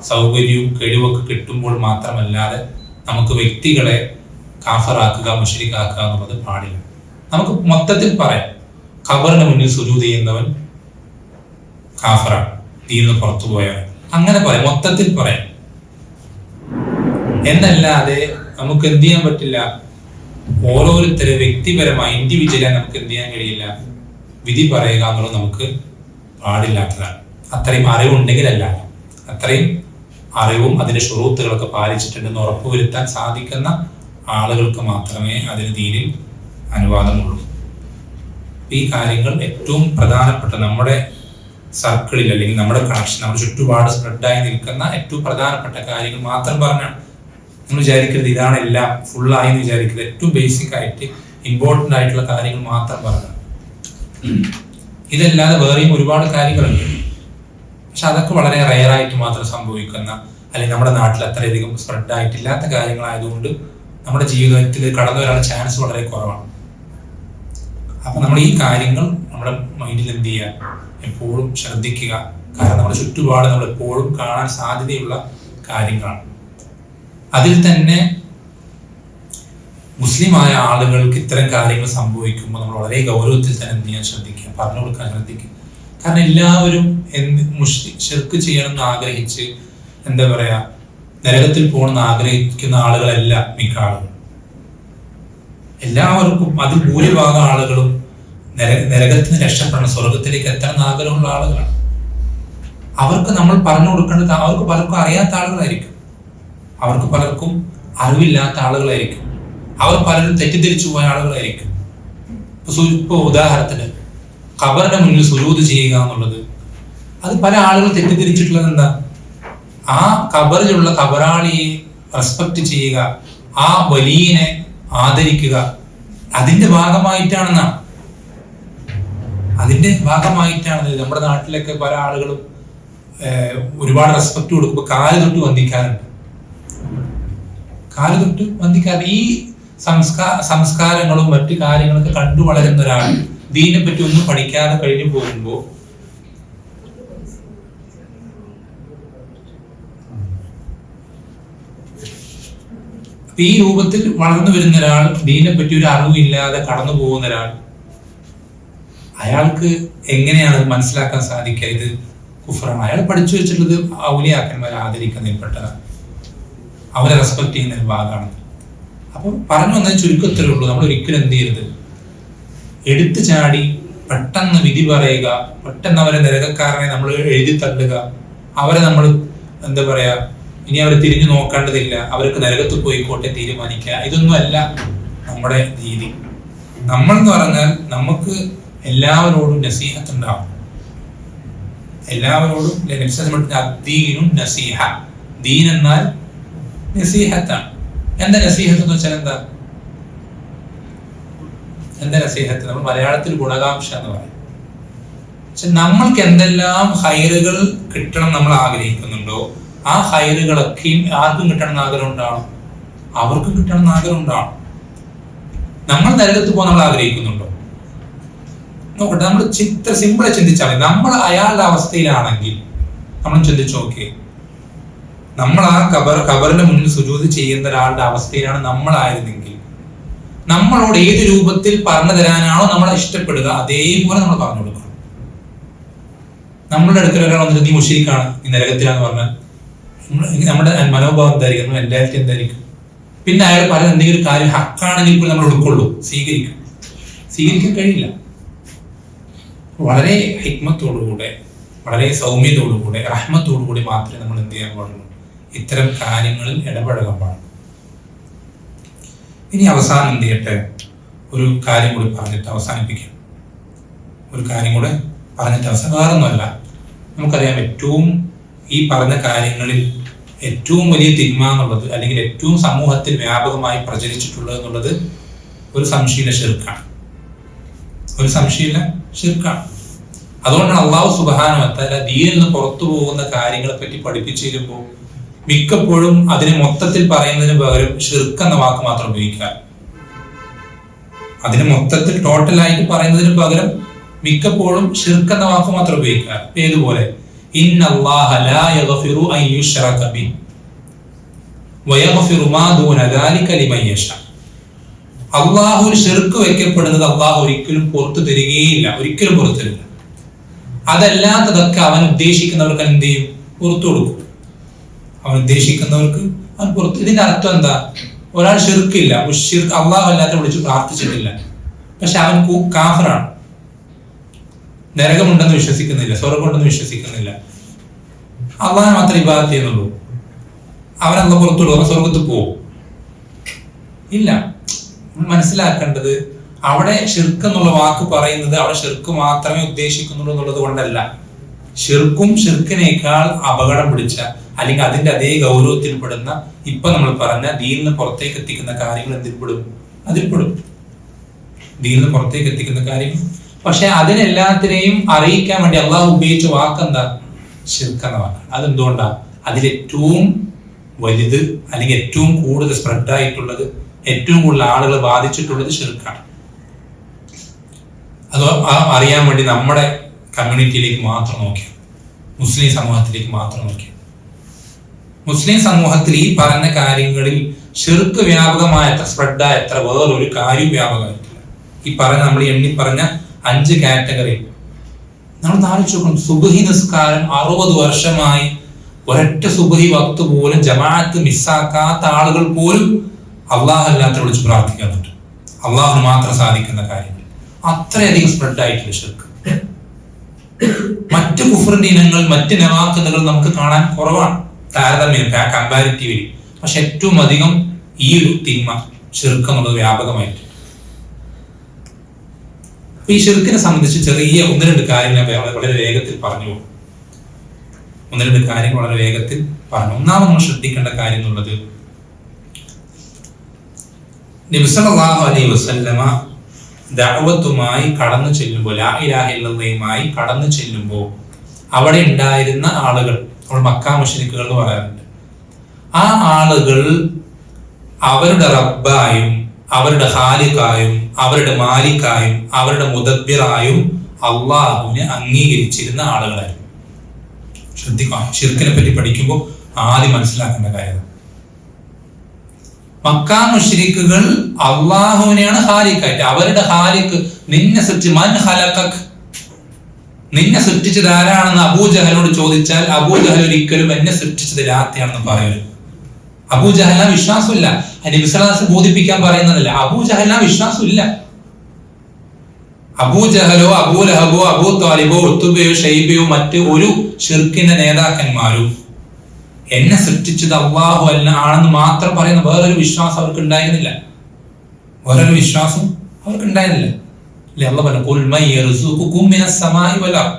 സൗകര്യവും കഴിവൊക്കെ കിട്ടുമ്പോൾ മാത്രമല്ലാതെ നമുക്ക് വ്യക്തികളെ കാഫറാക്കുക, മുശ്രിക്കാക്കുക എന്നുള്ളത് പാടില്ല. നമുക്ക് മൊത്തത്തിൽ പറയാം, ഖബറിന് മുന്നിൽ സുജൂദ് ചെയ്യുന്നവൻ കാഫറാണ്, ദീനിൽ പുറത്തു പോയവൻ, അങ്ങനെ പറയാം, മൊത്തത്തിൽ പറയാം. എന്നല്ലാതെ നമുക്ക് എന്ത് ചെയ്യാൻ പറ്റില്ല, ഓരോരുത്തരെ വ്യക്തിപരമായി ഇൻഡിവിജ്വലായി നമുക്ക് എന്ത് ചെയ്യാൻ കഴിയില്ല, വിധി പറയുക എന്നുള്ളത് നമുക്ക് പാടില്ലാത്തതാണ്. അത്രയും അറിവുണ്ടെങ്കിലല്ല, അത്രയും അറിവും അതിന്റെ ശുറൂത്തുകളൊക്കെ പാലിച്ചിട്ടുണ്ടെന്ന് ഉറപ്പുവരുത്താൻ സാധിക്കുന്ന ആളുകൾക്ക് മാത്രമേ അതിന് ദീനിൽ അനുവാദമുള്ളൂ. ഈ കാര്യങ്ങൾ ഏറ്റവും പ്രധാനപ്പെട്ട നമ്മുടെ സർക്കിളിൽ അല്ലെങ്കിൽ നമ്മുടെ കണക്ഷൻ, നമ്മുടെ ചുറ്റുപാട് സ്പ്രെഡായി നിൽക്കുന്ന ഏറ്റവും പ്രധാനപ്പെട്ട കാര്യങ്ങൾ മാത്രം പറഞ്ഞാണ്. നിങ്ങൾ വിചാരിക്കരുത് ഇതാണ് എല്ലാം ഫുള്ളായി എന്ന് വിചാരിക്കരുത്. ഏറ്റവും ബേസിക് ആയിട്ട് ഇമ്പോർട്ടൻ്റ് ആയിട്ടുള്ള കാര്യങ്ങൾ മാത്രം പറഞ്ഞു. ഇതല്ലാതെ വേറെയും ഒരുപാട് കാര്യങ്ങളുണ്ട്. പക്ഷെ അതൊക്കെ വളരെ റയറായിട്ട് മാത്രം സംഭവിക്കുന്ന, അല്ലെങ്കിൽ നമ്മുടെ നാട്ടിൽ അത്രയധികം സ്പ്രെഡ് ആയിട്ടില്ലാത്ത കാര്യങ്ങളായതുകൊണ്ട് നമ്മുടെ ജീവിതത്തിൽ കടന്നു വരാനുള്ള ചാൻസ് വളരെ കുറവാണ്. അപ്പൊ നമ്മൾ ഈ കാര്യങ്ങൾ നമ്മുടെ മൈൻഡിൽ എന്ത് ചെയ്യുക, എപ്പോഴും ശ്രദ്ധിക്കുക. കാരണം നമ്മുടെ ചുറ്റുപാട് നമ്മൾ എപ്പോഴും കാണാൻ സാധ്യതയുള്ള കാര്യങ്ങളാണ്. അതിൽ തന്നെ മുസ്ലിമായ ആളുകൾക്ക് ഇത്തരം കാര്യങ്ങൾ സംഭവിക്കുമ്പോൾ നമ്മൾ വളരെ ഗൗരവത്തിൽ തന്നെ എന്ത് ചെയ്യാൻ ശ്രദ്ധിക്കുക, പറഞ്ഞു കൊടുക്കാൻ ശ്രദ്ധിക്കുക. കാരണം എല്ലാവരും ശിർക്ക് ചെയ്യണമെന്ന് ആഗ്രഹിച്ച് എന്താ പറയാ നരകത്തിൽ പോകണമെന്ന് ആഗ്രഹിക്കുന്ന ആളുകളല്ല മിക്ക ആളുകളും. എല്ലാവർക്കും അതിൽ ഭൂരിഭാഗം ആളുകളും നരകത്തിന് രക്ഷപ്പെടണം, സ്വർഗത്തിലേക്ക് എത്തണം ആഗ്രഹമുള്ള ആളുകളാണ്. അവർക്ക് നമ്മൾ പറഞ്ഞു കൊടുക്കേണ്ടത്, അവർക്ക് പലർക്കും അറിയാത്ത ആളുകളായിരിക്കും, അവർക്ക് പലർക്കും അറിവില്ലാത്ത ആളുകളായിരിക്കും, അവർ പലരും തെറ്റിദ്ധരിച്ചു പോയ ആളുകളായിരിക്കും. ഇപ്പൊ ഉദാഹരണത്തിന് ഖബറിന്റെ മുന്നിൽ സുജൂദ് ചെയ്യുക എന്നുള്ളത്, അത് പല ആളുകൾ തെറ്റിദ്ധരിച്ചിട്ടുള്ളത് എന്താ, ആ ഖബറിലുള്ള ഖബറാളിയെ റെസ്പെക്ട് ചെയ്യുക, ആ വലിയനെ ആദരിക്കുക, അതിന്റെ ഭാഗമായിട്ടാണെന്നാണ്. അതിന്റെ ഭാഗമായിട്ടാണ് നമ്മുടെ നാട്ടിലൊക്കെ പല ആളുകളും ഒരുപാട് റെസ്പെക്ട് കൊടുക്കുമ്പോൾ കാല് തൊട്ട് വന്ദിക്കാറുണ്ട്. കാല് തൊട്ട് വന്ദിക്കാറ് ഈ സംസ്കാരങ്ങളും മറ്റു കാര്യങ്ങളൊക്കെ കണ്ടു വളരുന്ന ഒരാൾ ദീനെ പറ്റി ഒന്നും പഠിക്കാതെ കഴിഞ്ഞു പോകുമ്പോൾ ഈ രൂപത്തിൽ വളർന്നു വരുന്ന ഒരാൾ, ദീനെ പറ്റി ഒരു അറിവില്ലാതെ കടന്നു പോകുന്ന ഒരാൾ, അയാൾക്ക് എങ്ങനെയാണ് മനസ്സിലാക്കാൻ സാധിക്കുക ഇത് കുഫറാണ്? അയാൾ പഠിച്ചു വെച്ചിട്ടുള്ളത് ഔലിയാക്കന്മാരെ ആദരിക്കുന്നതിൽപ്പെട്ടതാണ്, അവരെ റെസ്പെക്ട് ചെയ്യുന്ന ഭാഗമാണ്. അപ്പൊ പറഞ്ഞു വന്നത് ചുരുക്കത്തിലേ ഉള്ളൂ. നമ്മൾ ഒരിക്കലും എന്ത് ചെയ്യരുത്, എടുത്തു ചാടി പെട്ടെന്ന് വിധി പറയുക, പെട്ടെന്ന് അവരെ നരകക്കാരനെ നമ്മൾ എഴുതി തള്ളുക, അവരെ നമ്മൾ എന്താ പറയാ ഇനി അവരെ തിരിഞ്ഞു നോക്കേണ്ടതില്ല, അവർക്ക് നരകത്ത് പോയിക്കോട്ടെ തീരുമാനിക്കുക, ഇതൊന്നും അല്ല നമ്മുടെ രീതി. നമ്മൾ എന്ന് പറഞ്ഞാൽ നമുക്ക് എല്ലാവരോടും നസീഹത്ത് ഉണ്ടാവും, എല്ലാവരോടും നസീഹ. ദീൻ എന്നാൽ നസീഹത്താണ്. എന്താ നസീഹത്ത് എന്ന് വെച്ചാൽ എന്താ നസീഹത്ത്? നമ്മൾ മലയാളത്തിൽ ഗുണകാംക്ഷ എന്ന് പറയും. പക്ഷെ നമ്മൾക്ക് എന്തെല്ലാം ഹൈറുകൾ കിട്ടണം നമ്മൾ ആഗ്രഹിക്കുന്നുണ്ടോ, ആ ഹൈറുകളൊക്കെയും ആർക്കും കിട്ടണം എന്ന് ആഗ്രഹം ഉണ്ടാവണം, അവർക്കും കിട്ടണം എന്ന് ആഗ്രഹം ഉണ്ടാവണം. നമ്മൾ നരകത്ത് പോകാൻ നമ്മൾ ആഗ്രഹിക്കുന്നുണ്ടോ? നോക്കട്ടെ, നമ്മൾ ഇത്ര സിമ്പിളായി ചിന്തിച്ചാൽ മതി. നമ്മൾ അയാളുടെ അവസ്ഥയിലാണെങ്കിൽ നമ്മൾ ചിന്തിച്ചു നോക്കിയേ, നമ്മൾ ആ ഖബറിന്റെ മുന്നിൽ സുജൂദ് ചെയ്യുന്ന ഒരാളുടെ അവസ്ഥയിലാണ് നമ്മളായിരുന്നെങ്കിൽ നമ്മളോട് ഏത് രൂപത്തിൽ പറഞ്ഞു തരാനാണോ നമ്മളെ ഇഷ്ടപ്പെടുക അതേപോലെ നമ്മൾ പറഞ്ഞു കൊടുക്കണം. നമ്മളുടെ അടുക്കൽ ഒരാൾ വന്നിട്ട് നീ മുശ്രിക്കാണ്, നീ നരകത്തിലാന്ന് പറഞ്ഞാൽ നമ്മുടെ മനോഭാവം എന്തായിരിക്കും, മെന്റാലിറ്റി എന്തായിരിക്കും? പിന്നെ അയാൾ പല എന്തെങ്കിലും കാര്യം ഹക്കാണെങ്കിൽ പോലും നമ്മൾ ഉൾക്കൊള്ളൂ, സ്വീകരിക്കാൻ കഴിയില്ല. വളരെ ഹിക്മത്തോടുകൂടെ, വളരെ സൗമ്യതയോടുകൂടെ, റഹ്മത്തോടുകൂടി മാത്രമേ നമ്മൾ എന്ത് ചെയ്യാൻ പാടുള്ളൂ, ഇത്തരം കാര്യങ്ങളിൽ ഇടപഴകാൻ പാടുള്ളൂ. ഇനി അവസാനം എന്ത് ചെയ്യട്ടെ, ഒരു കാര്യം കൂടി പറഞ്ഞിട്ട് അവസാനിപ്പിക്കാം. ഒരു കാര്യം കൂടെ പറഞ്ഞിട്ട് വേറൊന്നുമല്ല, നമുക്കറിയാം ഏറ്റവും ഈ പറഞ്ഞ കാര്യങ്ങളിൽ ഏറ്റവും വലിയ തിന്മ എന്നുള്ളത്, അല്ലെങ്കിൽ ഏറ്റവും സമൂഹത്തിൽ വ്യാപകമായി പ്രചരിച്ചിട്ടുള്ളത് എന്നുള്ളത് ഒരു സംശീല ശിർക്കാണ്. ഒരു സംശയമില്ല, ഷിർക്കാണ്. അതുകൊണ്ടാണ് അള്ളാഹു സുബ്ഹാനഹു വ തആല ദീനിൽ നിന്ന് പുറത്തു പോകുന്ന കാര്യങ്ങളെ പറ്റി പഠിപ്പിച്ചു തരുമ്പോൾ മിക്കപ്പോഴും അതിന് മൊത്തത്തിൽ പറയുന്നതിന് പകരം ഷിർക്ക് എന്ന വാക്ക് മാത്രം ഉപയോഗിക്കാം. അതിന് മൊത്തത്തിൽ ടോട്ടലായിട്ട് പറയുന്നതിന് പകരം മിക്കപ്പോഴും ഷിർക്ക് എന്ന വാക്ക് മാത്രം ഉപയോഗിക്കാം. ഏതുപോലെ ഇന്നല്ലാഹ ലാ യഗ്ഫിറു അൻ യുശ്റക ബിഹി വയഗ്ഫിറു മാ ദൂന ദാലിക ലിമൻ യശാ. അള്ളാഹുവിൽ ഷിർക്ക് വെക്കപ്പെടുന്നത് അള്ളാഹു ഒരിക്കലും പുറത്തു തരികയില്ല, ഒരിക്കലും പുറത്തു തരില്ല. അതല്ലാത്തതൊക്കെ അവൻ ഉദ്ദേശിക്കുന്നവർക്ക് എന്ത് ചെയ്യും? പുറത്തു കൊടുക്കും. അവൻ ഉദ്ദേശിക്കുന്നവർക്ക് അവൻ പുറത്ത്. ഇതിന്റെ അർത്ഥം എന്താ? ഒരാൾ ഷിർക്കില്ല, അള്ളാഹു അല്ലാത്ത വിളിച്ച് പ്രാർത്ഥിച്ചിട്ടില്ല, പക്ഷെ അവൻ കാഫിറാണ്, നരകമുണ്ടെന്ന് വിശ്വസിക്കുന്നില്ല, സ്വർഗമുണ്ടെന്ന് വിശ്വസിക്കുന്നില്ല, അള്ളാഹ് മാത്രം ഇബാദത്ത് ചെയ്യുന്നുള്ളൂ, അവൻ അള്ള പുറത്തു കൊടുക്കും, അവൻ സ്വർഗത്ത് പോകും? ഇല്ല. മനസ്സിലാക്കേണ്ടത് അവിടെ ഷിർക്ക് എന്നുള്ള വാക്ക് പറയുന്നത് അവിടെ ഷിർക്ക് മാത്രമേ ഉദ്ദേശിക്കുന്നുള്ളൂ എന്നുള്ളത് കൊണ്ടല്ല. ഷിർക്കും ഷിർക്കിനേക്കാൾ അപകടം പിടിച്ച അല്ലെങ്കിൽ അതിന്റെ അതേ ഗൗരവത്തിൽപ്പെടുന്ന ഇപ്പൊ നമ്മൾ പറഞ്ഞ ദീനിന് പുറത്തേക്ക് എത്തിക്കുന്ന കാര്യങ്ങൾ എന്തിൽപ്പെടും? അതിൽപ്പെടും. ദീനിന് പുറത്തേക്ക് എത്തിക്കുന്ന കാര്യങ്ങൾ. പക്ഷെ അതിനെല്ലാത്തിനെയും അറിയിക്കാൻ വേണ്ടി അള്ളാഹു ഉപയോഗിച്ച വാക്കെന്താ? ഷിർക്ക് എന്ന വാക്ക്. അതെന്തുകൊണ്ടാ? അതിലേറ്റവും വലുത് അല്ലെങ്കിൽ ഏറ്റവും കൂടുതൽ സ്പ്രെഡ് ആയിട്ടുള്ളത്, ഏറ്റവും കൂടുതൽ ആളുകൾ ബാധിച്ചിട്ടുള്ളത് ഷിർക്കാണ്. അത് അറിയാൻ വേണ്ടി നമ്മുടെ കമ്മ്യൂണിറ്റിയിലേക്ക് മാത്രം നോക്കിയാൽ, മുസ്ലിം സമൂഹത്തിലേക്ക് മാത്രം നോക്കിയാൽ, മുസ്ലിം സമൂഹത്തിൽ ഈ പറഞ്ഞ കാര്യങ്ങളിൽ ഷിർക്ക് വ്യാപകമായത്ര സ്പ്രെഡായത്ര വേറൊരു കാര്യം വ്യാപകമായിട്ടില്ല. ഈ പറഞ്ഞ നമ്മൾ എണ്ണി പറഞ്ഞ 5 കാറ്റഗറി നമ്മൾ ആലോചിച്ച് നോക്കണം. സുബ്ഹി നിസ്കാരം 60 വർഷമായി ഒരൊറ്റ സുബ്ഹി വക്ത് പോലും ജമാഅത്ത് മിസ്സാക്കാത്ത ആളുകൾ പോലും അള്ളാഹു അല്ലാത്ത വിളിച്ച് പ്രാർത്ഥിക്കാൻ പറ്റും. അള്ളാഹുന് മാത്രം സാധിക്കുന്ന കാര്യങ്ങൾ അത്രയധികം സ്പ്രെഡ് ആയിട്ടുള്ള ഷിർക്ക്. മറ്റ് കുഫറിന്റെ ഇനങ്ങൾ, മറ്റ് നവാഖിദുകൾ നമുക്ക് കാണാൻ കുറവാണ് താരതമ്യം കമ്പാരിറ്റീവ്ലി. പക്ഷെ ഏറ്റവും അധികം ഈ ഒരു തിന്മ ഷിർക്ക് എന്നുള്ളത് വ്യാപകമായിട്ട്. അപ്പൊ ഈ ഷിർക്കിനെ സംബന്ധിച്ച് ചെറിയ 1-2 കാര്യങ്ങൾ വളരെ വേഗത്തിൽ പറഞ്ഞു. 1-2 കാര്യങ്ങൾ വളരെ വേഗത്തിൽ പറഞ്ഞു. ഒന്നാമത് നമ്മൾ ശ്രദ്ധിക്കേണ്ട കാര്യം എന്നുള്ളത്, നബി സല്ലല്ലാഹു അലൈഹി വസല്ലമ ദഅവത്തുമായി കടന്നു ചെല്ലുമ്പോൾ, ലാ ഇലാഹ ഇല്ലല്ലാഹുമായി കടന്നു ചെല്ലുമ്പോൾ അവിടെ ഉണ്ടായിരുന്ന ആളുകൾ, നമ്മൾ മക്കാ മുശ്രിക്കുകൾ എന്ന് പറയാറുണ്ട്, ആ ആളുകൾ അവരുടെ റബ്ബായും അവരുടെ ഖാലിഖായും അവരുടെ മാലിക്കായും അവരുടെ മുദബ്ബിറായും അള്ളാഹുവിനെ അംഗീകരിച്ചിരുന്ന ആളുകളായിരുന്നു. ശ്രദ്ധിക്കുക, ഷിർക്കിനെ പറ്റി പഠിക്കുമ്പോൾ ആദ്യം മനസ്സിലാക്കേണ്ട കാര്യം, മക്കാ മുശ്രിക്കുകൾ അള്ളാഹുവിനെയാണ് ഖാലിഖായിട്ട്, അവരുടെ ഖാലിഖ് നിന്നെ സൃഷ്ടിച്ച്, മൻ ഖലഖക്, നിന്നെ സൃഷ്ടിച്ചത് ആരാണെന്ന് അബൂജഹലിനോട് ചോദിച്ചാൽ അബൂജഹൽ ഒരിക്കലും എന്നെ സൃഷ്ടിച്ചത് ലാത്തയാണെന്ന് പറയരുത്. അബൂജഹലിന് വിശ്വാസമില്ല. നബി സല്ലല്ലാഹു അലൈഹി വസല്ലം ബോധിപ്പിക്കാൻ പറയുന്നതല്ല, അബൂജഹലിന് വിശ്വാസമില്ല. അബൂജഹലോ അബൂലഹബോ അബൂ താലിബോ ഉത്തുബയോ ഷൈബയോ മറ്റ് ഒരു ഷിർക്കിന്റെ നേതാക്കന്മാരും എന്നെ സൃഷ്ടിച്ചത് അള്ളാഹു അല്ല ആണെന്ന് മാത്രം പറയുന്ന വേറൊരു വിശ്വാസം അവർക്ക് ഉണ്ടായിരുന്നില്ല. വേറൊരു വിശ്വാസം അവർക്ക് ഉണ്ടായിരുന്നില്ല. അല്ലാഹു പറഞ്ഞു, ഖുൽ മൻ യർസുഖുകും മിനസ് സമാഇ വൽ അർദ്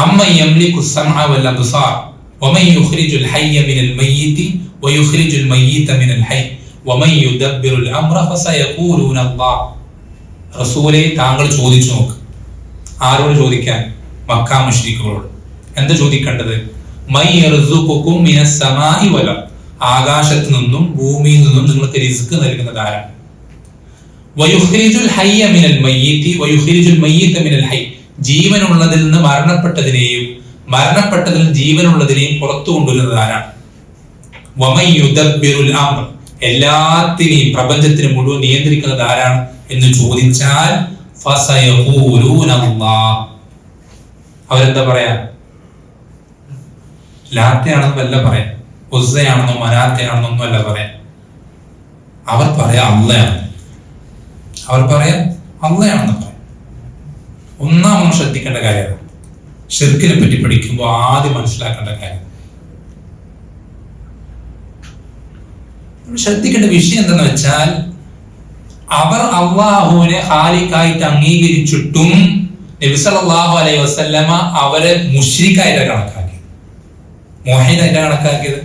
അമ്മൻ യംലികു അസ്-സമഅ വൽ അബ്സാർ വമൻ യുഖ്രിജുൽ ഹയ്യ മിനൽ മയ്യിതി വയുഖ്രിജുൽ മയ്യിത മിനൽ ഹയ്യ് വമൻ യുദബ്ബിറുൽ അംറ ഫസയഖൂലൂന അല്ലാഹ്. റസൂലേ, താങ്കൾ ചോദിച്ചു നോക്ക്. ആരോട് ചോദിക്കാൻ? മക്കാ മുശ്രിക്കുകളോട്. എന്താ ചോദിക്കേണ്ടത്? മൻ യർസുഖുകും മിനസ് സമാഇ വൽ അർദ്, ആകാശത്തു നിന്നും ഭൂമിയിൽ നിന്നും നിങ്ങൾക്ക് റിസ്ക് നൽകുന്നത് ആരാണ്? വയുഖ്രിജുൽ ഹയ്യ മിനൽ മയ്യിതി വയുഖ്രിജുൽ മയ്യിത മിനൽ ഹയ്യ്, ജീവനുള്ളതിൽ നിന്ന് മരണപ്പെട്ടതിനെയും മരണപ്പെട്ടതിൽ ജീവനുള്ളതിനെയും പുറത്തു കൊണ്ടുവരുന്നത് ആരാണ്? വമൻ യുദബ്ബിറുൽ അംർ, എല്ലാത്തിനെയും പ്രപഞ്ചത്തിന് മുഴുവൻ നിയന്ത്രിക്കുന്നത് ആരാണ് എന്ന് ചോദിച്ചാൽ ഫസയഖൂലൂന അല്ലാഹ്, അവരെന്താ പറയാ? ലാത്തയാണെന്നും അല്ല പറയാം, ഉസ്സയാണെന്നോ മനാത്തയാണെന്നൊന്നും അല്ല പറയാം. അവർ പറയാ അള്ളയാണ്, അവർ പറയാം അള്ളയാണെന്ന് പറയാം. ഒന്നാമത് ശ്രദ്ധിക്കേണ്ട കാര്യമാണ്, ഷിർക്കിനെ പറ്റി പഠിക്കുമ്പോൾ ആദ്യം മനസ്സിലാക്കേണ്ട കാര്യം, ശ്രദ്ധിക്കേണ്ട വിഷയം എന്തെന്ന് വെച്ചാൽ, അവർ അള്ളാഹുവിനെ ഖാലിഖായിട്ട് അംഗീകരിച്ചിട്ടും നബി സല്ലല്ലാഹു അലൈഹി വസല്ലമ അവരെ മുശ്രിക്കായിട്ടാണ് കണക്കാക്കിയത്. മുവഹിദായിട്ടാണ് കണക്കാക്കിയത്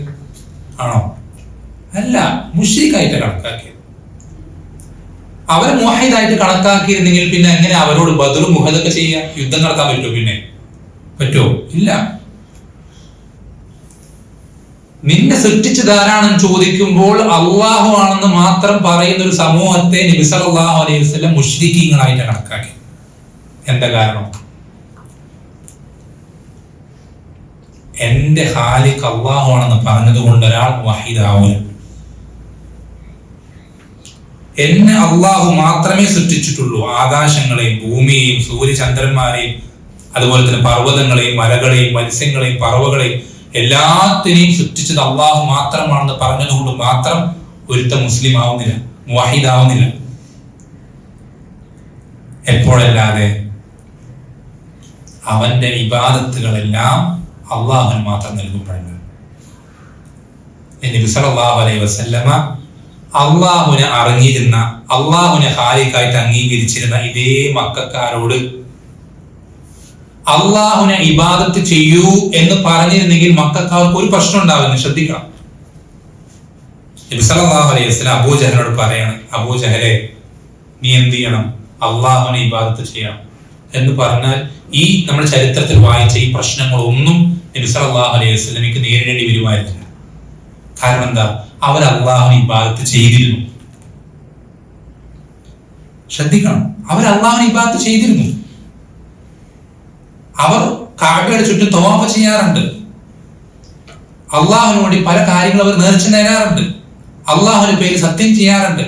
ആണോ? അല്ല, മുശ്രിക്കായിട്ടാണ് കണക്കാക്കിയത്. അവരെ മുവഹിദായിട്ട് കണക്കാക്കിയിരുന്നെങ്കിൽ പിന്നെ എങ്ങനെ അവരോട് ബദറും മുഹദൊക്കെ ചെയ്യാൻ, യുദ്ധം നടത്താൻ പറ്റുമോ? പിന്നെ പറ്റുമോ? ഇല്ല. നിന്നെ സൃഷ്ടിച്ചതാരാണെന്ന് ചോദിക്കുമ്പോൾ അള്ളാഹു ആണെന്ന് മാത്രം പറയുന്ന ഒരു സമൂഹത്തെ നബി സല്ലല്ലാഹു അലൈഹി വസല്ലം മുശ്രിക്കീങ്ങളായിട്ട് കണക്കാക്കി. എന്താ കാരണം? എന്റെ ഖാലിഖ് അള്ളാഹു ആണെന്ന് പറഞ്ഞത് കൊണ്ട് ഒരാൾ മുവഹിദാവില്ല. എന്നെ അള്ളാഹു മാത്രമേ സൃഷ്ടിച്ചിട്ടുള്ളൂ. ആകാശങ്ങളെയും ഭൂമിയെയും സൂര്യചന്ദ്രന്മാരെയും അതുപോലെ തന്നെ പർവ്വതങ്ങളെയും മലകളെയും മത്സ്യങ്ങളെയും പറവകളെയും എല്ലാത്തിനെയും സൃഷ്ടിച്ചത് അള്ളാഹു മാത്രമാണെന്ന് പറഞ്ഞതുകൊണ്ട് മാത്രം ഒരുത്ത മുസ്ലിം ആവുന്നില്ല, മുവഹിദാവുന്നില്ല. എപ്പോഴല്ലാതെ അവന്റെ ഇബാദത്തുകളെല്ലാം അള്ളാഹുവിന് മാത്രം നൽകുമ്പോഴാണ്. നബി സല്ലല്ലാഹു അലൈഹി വസല്ലമ അള്ളാഹുവിനെ അറിഞ്ഞിരുന്ന, അള്ളാഹുവിനെ ഖാലിഖായിട്ട് അംഗീകരിച്ചിരുന്ന ഇതേ മക്കക്കാരോട് അള്ളാഹുവിനെ ഇബാദത്ത് ചെയ്യൂ എന്ന് പറഞ്ഞിരുന്നെങ്കിൽ മക്കക്കാർക്ക് ഒരു പ്രശ്നം ഉണ്ടാവുന്നു. ശ്രദ്ധിക്കണം. നബി സല്ലല്ലാഹു അലൈഹി വസല്ലം അബൂജഹലിനോട് പറയാണ്, അബൂജഹലെ നീ എന്ത് ചെയ്യണം? അള്ളാഹുവിനെ ഇബാദത്ത് ചെയ്യണം എന്ന് പറഞ്ഞാൽ ഈ നമ്മുടെ ചരിത്രത്തിൽ വായിച്ച ഈ പ്രശ്നങ്ങളൊന്നും നബി സല്ലല്ലാഹു അലൈഹി വസല്ലമയ്ക്ക് നേരിടേണ്ടി വരുമായിരുന്നില്ല. കാരണം എന്താ? അവർ അള്ളാഹുവിനെ ഇബാദത്ത് ചെയ്തിരുന്നു. ശ്രദ്ധിക്കണം, അവർ അള്ളാഹുവിനെ ഇബാദത്ത് ചെയ്തിരുന്നു. അവർ കഅബയുടെ ചുറ്റും തവാഫ് ചെയ്യാറുണ്ട്. അള്ളാഹുവിന് വേണ്ടി പല കാര്യങ്ങൾ അവർ നേർച്ച നേരാറുണ്ട്. അള്ളാഹുവിന്റെ പേര് സത്യം ചെയ്യാറുണ്ട്.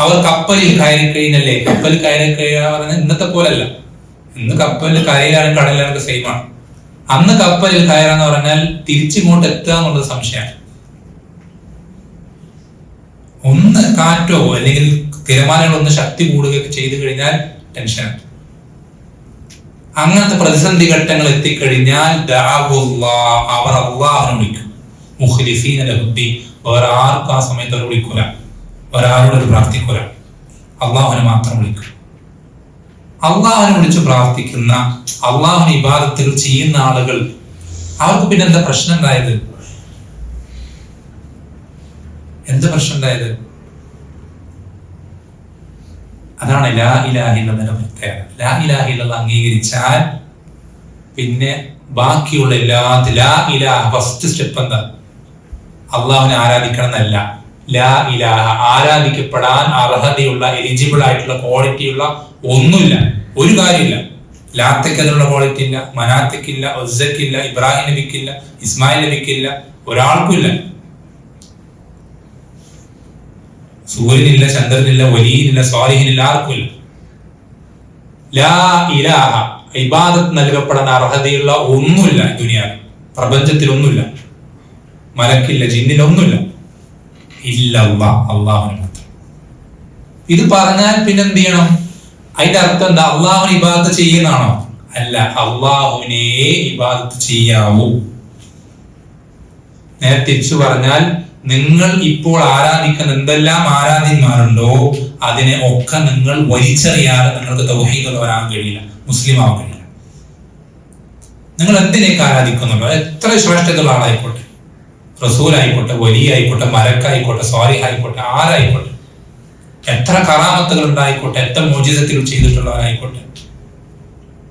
അവർ കപ്പലിൽ കയറി കഴിഞ്ഞല്ലേ, കപ്പൽ കയറി കഴിയാ പറഞ്ഞാൽ ഇന്നത്തെ പോലല്ല. ഇന്ന് കപ്പലിൽ കരയിലാണ് കടലിലാണ് സെയിമാണ്. അന്ന് കപ്പലിൽ കയറാന്ന് പറഞ്ഞാൽ തിരിച്ചിങ്ങോട്ട് എത്തുക എന്നുള്ളത് സംശയമാണ്. ഒന്ന് കാറ്റോ അല്ലെങ്കിൽ തിരമാലകൾ ഒന്ന് ശക്തി കൂടുകയൊക്കെ ചെയ്തു കഴിഞ്ഞാൽ ടെൻഷനാണ്. അങ്ങനത്തെ പ്രതിസന്ധി ഘട്ടങ്ങൾ എത്തിക്കഴിഞ്ഞാൽ അവർ അള്ളാഹുവിനെ വിളിക്കും. മുഖ്ലിസീന ലഹുദ്ദീൻ, വേറെ ആർക്കും ആ സമയത്ത് അവർ വിളിക്കൂല, വേറെ ആരോട് പ്രാർത്ഥിക്കൂല, അള്ളാഹുവിനെ മാത്രം വിളിക്കും. അള്ളാഹുവിനെ വിളിച്ച് പ്രാർത്ഥിക്കുന്ന, അള്ളാഹുവിന് ഇബാദത്തുകൾ ചെയ്യുന്ന ആളുകൾ അവർക്ക് പിന്നെ എന്താ പ്രശ്നം ഉണ്ടായത്? എന്താ പ്രശ്നം ഉണ്ടായത്? അതാണ് ലാ ഇലാഹ ഇല്ലല്ലാഹ് പ്രത്യേകത. ലാ ഇലാഹ ഇല്ലല്ലാഹ് അംഗീകരിച്ചാൽ പിന്നെ ബാക്കിയുള്ള എല്ലാത്തിലും ലാ ഇലാഹ ഫസ്റ്റ് സ്റ്റെപ്പ് എന്താ? അള്ളാഹുവിനെ ആരാധിക്കണം എന്നല്ല. ലാ ഇലാഹ ആരാധിക്കപ്പെടാൻ അർഹതയുള്ള എലിജിബിൾ ആയിട്ടുള്ള ക്വാളിറ്റി ഉള്ള ഒന്നുമില്ല, ഒരു കാര്യമില്ല. ലാത്തക്ക് അതിനുള്ള ക്വാളിറ്റി ഇല്ല, മനാത്തക്കില്ല, ഉസ്സക്കില്ല, ഇബ്രാഹിം നബിക്കില്ല, ഇസ്മായിൽ നബിക്കില്ല, ഒരാൾക്കും ഇല്ല. സൂര്യനില്ല, ചന്ദ്രനില്ല, വലിയനില്ല, സ്വാലിഹിനില്ല, ആർക്കുമില്ല. ലാ ഇലാഹ ഇബാദത്ത് നൽകപ്പെടാൻ അർഹതയുള്ള ഒന്നുമില്ല ദുനിയാവിൽ, പ്രപഞ്ചത്തിൽ ഒന്നുമില്ല, മലക്കില്ല, ജിന്നില്ല, ഒന്നുമില്ല. ഇല്ല അള്ളാഹുവിന് മാത്രം. ഇത് പറഞ്ഞാൽ പിന്നെ എന്ത് ചെയ്യണം? അതിന്റെ അർത്ഥം എന്താ? അള്ളാഹുവിനെ ഇബാദത്ത് ചെയ്യുന്നതാണോ? അല്ല, അള്ളാഹുവിനെ ഇബാദത്ത് ചെയ്യാവൂ. നേരെ തിരിച്ചു പറഞ്ഞാൽ നിങ്ങൾ ഇപ്പോൾ ആരാധിക്കുന്ന എന്തെല്ലാം ആരാധ്യന്മാരുണ്ടോ അതിനെ ഒക്കെ നിങ്ങൾ വലിച്ചെറിയാതെ നിങ്ങൾക്ക് തൗഹീദ് വരാൻ കഴിയില്ല, മുസ്ലിം ആവാൻ കഴിയില്ല. നിങ്ങൾ എന്തിനേക്ക് ആരാധിക്കുന്നുണ്ടോ, എത്ര ശ്രേഷ്ഠതയുള്ള ആളായിക്കോട്ടെ, റസൂലായിക്കോട്ടെ, വലിയായിക്കോട്ടെ, മലക്കായിക്കോട്ടെ, സ്വാലിഹായിക്കോട്ടെ, ആരായിക്കോട്ടെ, എത്ര കറാമത്തുകൾ ഉണ്ടായിക്കോട്ടെ, എത്ര മോചിതത്തിൽ ചെയ്തിട്ടുള്ളവരായിക്കോട്ടെ,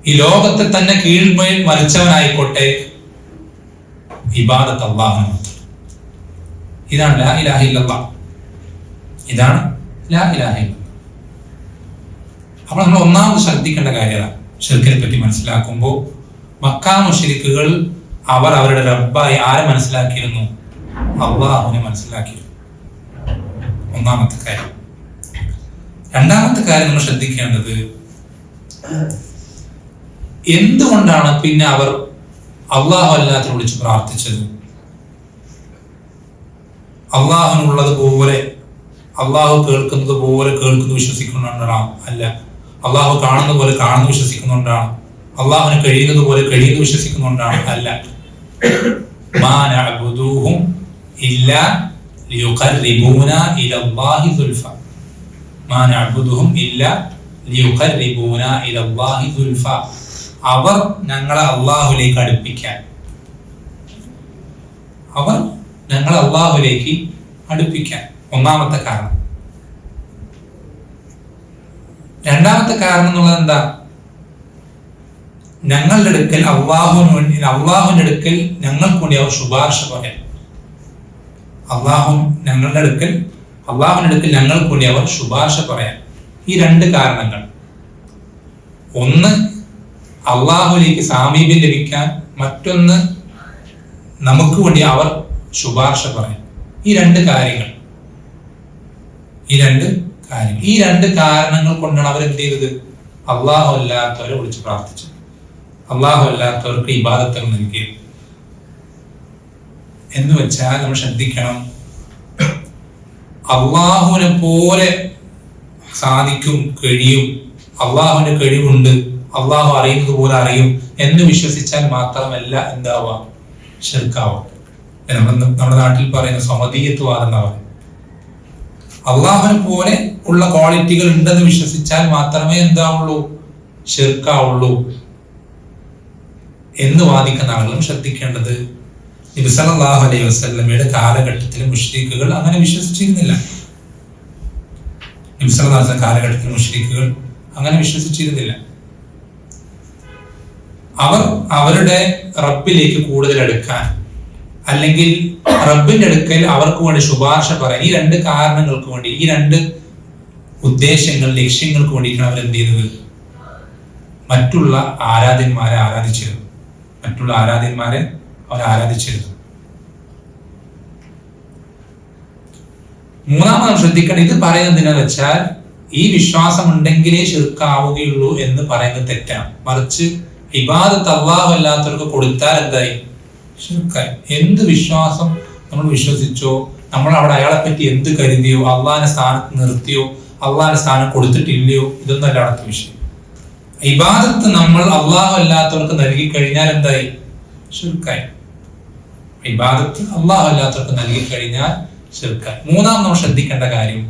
ഈ ലോകത്തെ തന്നെ കീഴ്മേൽ മരിച്ചവനായിക്കോട്ടെ, ഇബാദത്ത് അല്ലാഹുവിന് മാത്രം. ഇതാണ് ലാ ഇലാഹ ഇല്ലല്ലാഹ്. ഇതാണ് ലാ ഇലാഹ ഇല്ലല്ലാഹ്. അപ്പോൾ നമ്മൾ ഒന്നാമത് ശ്രദ്ധിക്കേണ്ട കാര്യമാണ്, ശിർക്കിനെ പറ്റി മനസ്സിലാക്കുമ്പോൾ മക്കാ മുശ്രിക്കുകൾ അവർ അവരുടെ റബ്ബായി ആരെ മനസ്സിലാക്കിയിരുന്നു? അല്ലാഹുവിനെ മനസ്സിലാക്കിയിരുന്നു. ഒന്നാമത്തെ കാര്യം. രണ്ടാമത്തെ കാര്യം നമ്മൾ ശ്രദ്ധിക്കേണ്ടത്, എന്തുകൊണ്ടാണ് പിന്നെ അവർ അള്ളാഹു അല്ലാതെ വിളിച്ച് പ്രാർത്ഥിച്ചത്? അള്ളാഹുനുള്ളത് പോലെ, അള്ളാഹു കേൾക്കുന്നത് പോലെ കേൾക്കുന്നു വിശ്വസിക്കുന്നുണ്ടാണോ? അല്ല. അള്ളാഹു കാണുന്ന പോലെ കാണുന്നു വിശ്വസിക്കുന്നുണ്ടാണ്? അള്ളാഹുവിന് കഴിയുന്നത് പോലെ കഴിയുന്നു വിശ്വസിക്കുന്നുണ്ടാണ്? അല്ല. മാ നഅ്ബുദൂഹും ഇല്ലാ ലിയുഖർരിബൂനാ ഇലല്ലാഹി സുൽഫ. മാ നഅ്ബുദൂഹും ഇല്ലാ ലിയുഖർരിബൂനാ ഇലല്ലാഹി സുൽഫ. അവർ ഞങ്ങളെ അള്ളാഹുവിലേക്ക് അടുപ്പിക്കാൻ, അവർ ഞങ്ങൾ അള്ളാഹുവിലേക്ക് അടുപ്പിക്കാൻ. ഒന്നാമത്തെ കാരണം. രണ്ടാമത്തെ കാരണം എന്നുള്ളത് എന്താ? ഞങ്ങളുടെ അടുക്കൽ അള്ളാഹുവിന്റെ അടുക്കൽ ഞങ്ങൾക്ക് വേണ്ടി അവർ ശുപാർശ പറയാൻ. അള്ളാഹുവിന്റെ അടുക്കൽ ഞങ്ങൾക്ക് വേണ്ടി അവർ ശുപാർശ പറയാൻ. ഈ രണ്ട് കാരണങ്ങൾ. ഒന്ന് അള്ളാഹുലേക്ക് സാമീപ്യം ലഭിക്കാൻ, മറ്റൊന്ന് നമുക്ക് വേണ്ടി അവർ ശുപാർശ പറയാൻ. ഈ രണ്ട് കാരണങ്ങൾ കൊണ്ടാണ് അവരെന്ത് ചെയ്തത്? അള്ളാഹു അല്ലാത്തവരെ വിളിച്ച് പ്രാർത്ഥിച്ചത്, അള്ളാഹു അല്ലാത്തവർക്ക് ഇബാദത്തുകൾ നൽകിയത്. എന്ന് വെച്ചാൽ നമ്മൾ ശ്രദ്ധിക്കണം, അള്ളാഹുവിനെ പോലെ സാധിക്കും, കഴിയും, അള്ളാഹുവിന്റെ കഴിവുണ്ട്, അള്ളാഹു അറിയുന്നത് പോലെ അറിയും എന്ന് വിശ്വസിച്ചാൽ മാത്രമല്ല എന്താവുക? ശിർക്കാവുക. നമ്മുടെ നാട്ടിൽ പറയുന്ന സമദീയത്വവാദം എന്നാ പറയുന്നത്. അള്ളാഹുവിനെ പോലെ ഉള്ള ക്വാളിറ്റികൾ ഉണ്ടെന്ന് വിശ്വസിച്ചാൽ മാത്രമേ എന്താവുള്ളൂ? ശിർക്കാവുള്ളൂ എന്ന് വാദിക്കുന്ന ആളുകളും ശ്രദ്ധിക്കേണ്ടത്. നബി സല്ലല്ലാഹു അലൈഹി വസല്ലമയുടെ കാലഘട്ടത്തിൽ മുശ്രിക്കുകൾ അങ്ങനെ വിശ്വസിച്ചിരുന്നില്ല. നബി സല്ലല്ലാഹു അലൈഹി വസല്ലം കാലഘട്ടത്തിൽ മുശ്രിക്കുകൾ അങ്ങനെ വിശ്വസിച്ചിരുന്നില്ല. അവർ അവരുടെ റബ്ബിലേക്ക് കൂടുതൽ അടുക്കാൻ, അല്ലെങ്കിൽ റബ്ബിന്റെ അടുക്കൽ അവർക്ക് വേണ്ടി ശുപാർശ പറയാൻ, ഈ രണ്ട് കാരണങ്ങൾക്ക് വേണ്ടി, ഈ രണ്ട് ഉദ്ദേശങ്ങൾ, ലക്ഷ്യങ്ങൾക്ക് വേണ്ടിയിട്ടാണ് അവരെന്ത് ചെയ്തത്? മറ്റുള്ള ആരാധ്യന്മാരെ ആരാധിച്ചിരുന്നു. മൂന്നാമത് നാം ശ്രദ്ധിക്കണം, ഇത് പറയുന്നത് എന്തിനാന്ന് വെച്ചാൽ ഈ വിശ്വാസം ഉണ്ടെങ്കിലേ ശിർക്കാവുകയുള്ളൂ എന്ന് പറയുന്നത് തെറ്റാണ്. മറിച്ച് ഇബാദത്ത് അല്ലാഹു അല്ലാത്തവർക്ക് കൊടുത്താൽ എന്തായി? ശിർക്കായി. എന്ത് വിശ്വാസം നമ്മൾ വിശ്വസിച്ചോ, നമ്മൾ അവിടെ അയാളെ പറ്റി എന്ത് കരുതിയോ, അള്ളാഹിന്റെ സ്ഥാനത്ത് നിർത്തിയോ, അള്ളാഹിന്റെ സ്ഥാനം കൊടുത്തിട്ടില്ലയോ, ഇതൊന്നും അല്ല അടുത്ത വിഷയം. ഇബാദത്ത് നമ്മൾ അള്ളാഹു അല്ലാത്തവർക്ക് നൽകി കഴിഞ്ഞാൽ എന്തായി? ശിർക്കായി. ഇബാദത്ത് അള്ളാഹു അല്ലാത്തവർക്ക് നൽകി കഴിഞ്ഞാൽ ശിർക്കായി. മൂന്നാം നമ്മൾ ശ്രദ്ധിക്കേണ്ട കാര്യം,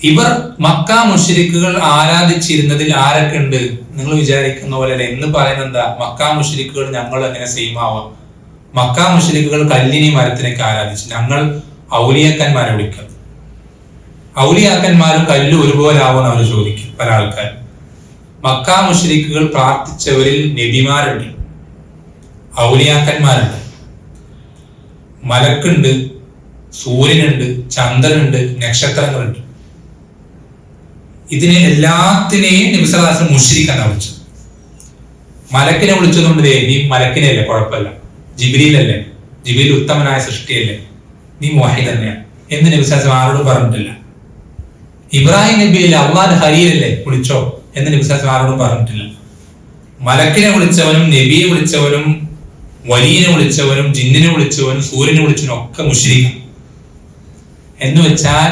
ഇവർ മക്ക മുശ്രിക്കുകൾ ആരാധിച്ചിരുന്നതിൽ ആരൊക്കെ ഉണ്ട്? നിങ്ങൾ വിചാരിക്കുന്ന പോലെ അല്ല. എന്ന് പറയുന്നത് എന്താ? മക്ക മുശ്രിക്കുകൾ ഞങ്ങൾ എങ്ങനെ സെയിം ആവാം? മക്ക മുശ്രിക്കുകൾ കല്ലിനി മരത്തിനൊക്കെ ആരാധിച്ചു. ഞങ്ങൾ ഔലിയാക്കന്മാരെ വിളിക്കുന്നത്. ഔലിയാക്കന്മാരും കല്ല് ഒരുപോലെ ആവുമെന്ന് അവർ ചോദിക്കും പല ആൾക്കാർ. മക്ക മുശ്രിക്കുകൾ പ്രാർത്ഥിച്ചവരിൽ നബിമാരുണ്ട്, ഔലിയാക്കന്മാരുണ്ട്, മലക്കുണ്ട്, സൂര്യനുണ്ട്, ചന്ദ്രനുണ്ട്, നക്ഷത്രങ്ങളുണ്ട്. ഇതിനെ എല്ലാത്തിനെയും നബി സല്ലല്ലാഹു അലൈഹി വസല്ലം മുശ്രിക് എന്നാ വിളിച്ചത്. മലക്കിനെ വിളിച്ചതുകൊണ്ട് നീ മലക്കിനെയല്ലേ, കുഴപ്പമില്ല, ജിബ്രീലല്ലേ, ജിബ്രീൽ ഉത്തമനായ സൃഷ്ടിയല്ലേ, നീ മുവഹിദ് തന്നെയാണ് എന്ന് നബി സല്ലല്ലാഹു അലൈഹി വസല്ലം ആരോടും പറഞ്ഞിട്ടില്ല. ഇബ്രാഹിം നബിയല്ലേ, അള്ളാഹുവിന്റെ ഖലീലല്ലേ, വിളിച്ചോ എന്ന് നബി സല്ലല്ലാഹു അലൈഹി വസല്ലം ആരോടും പറഞ്ഞിട്ടില്ല. മലക്കിനെ വിളിച്ചവനും നബിയെ വിളിച്ചവനും വലിയനെ വിളിച്ചവനും ജിന്നിനെ വിളിച്ചവനും സൂര്യനെ വിളിച്ചവനും ഒക്കെ മുശ്രിക്. എന്ന് വെച്ചാൽ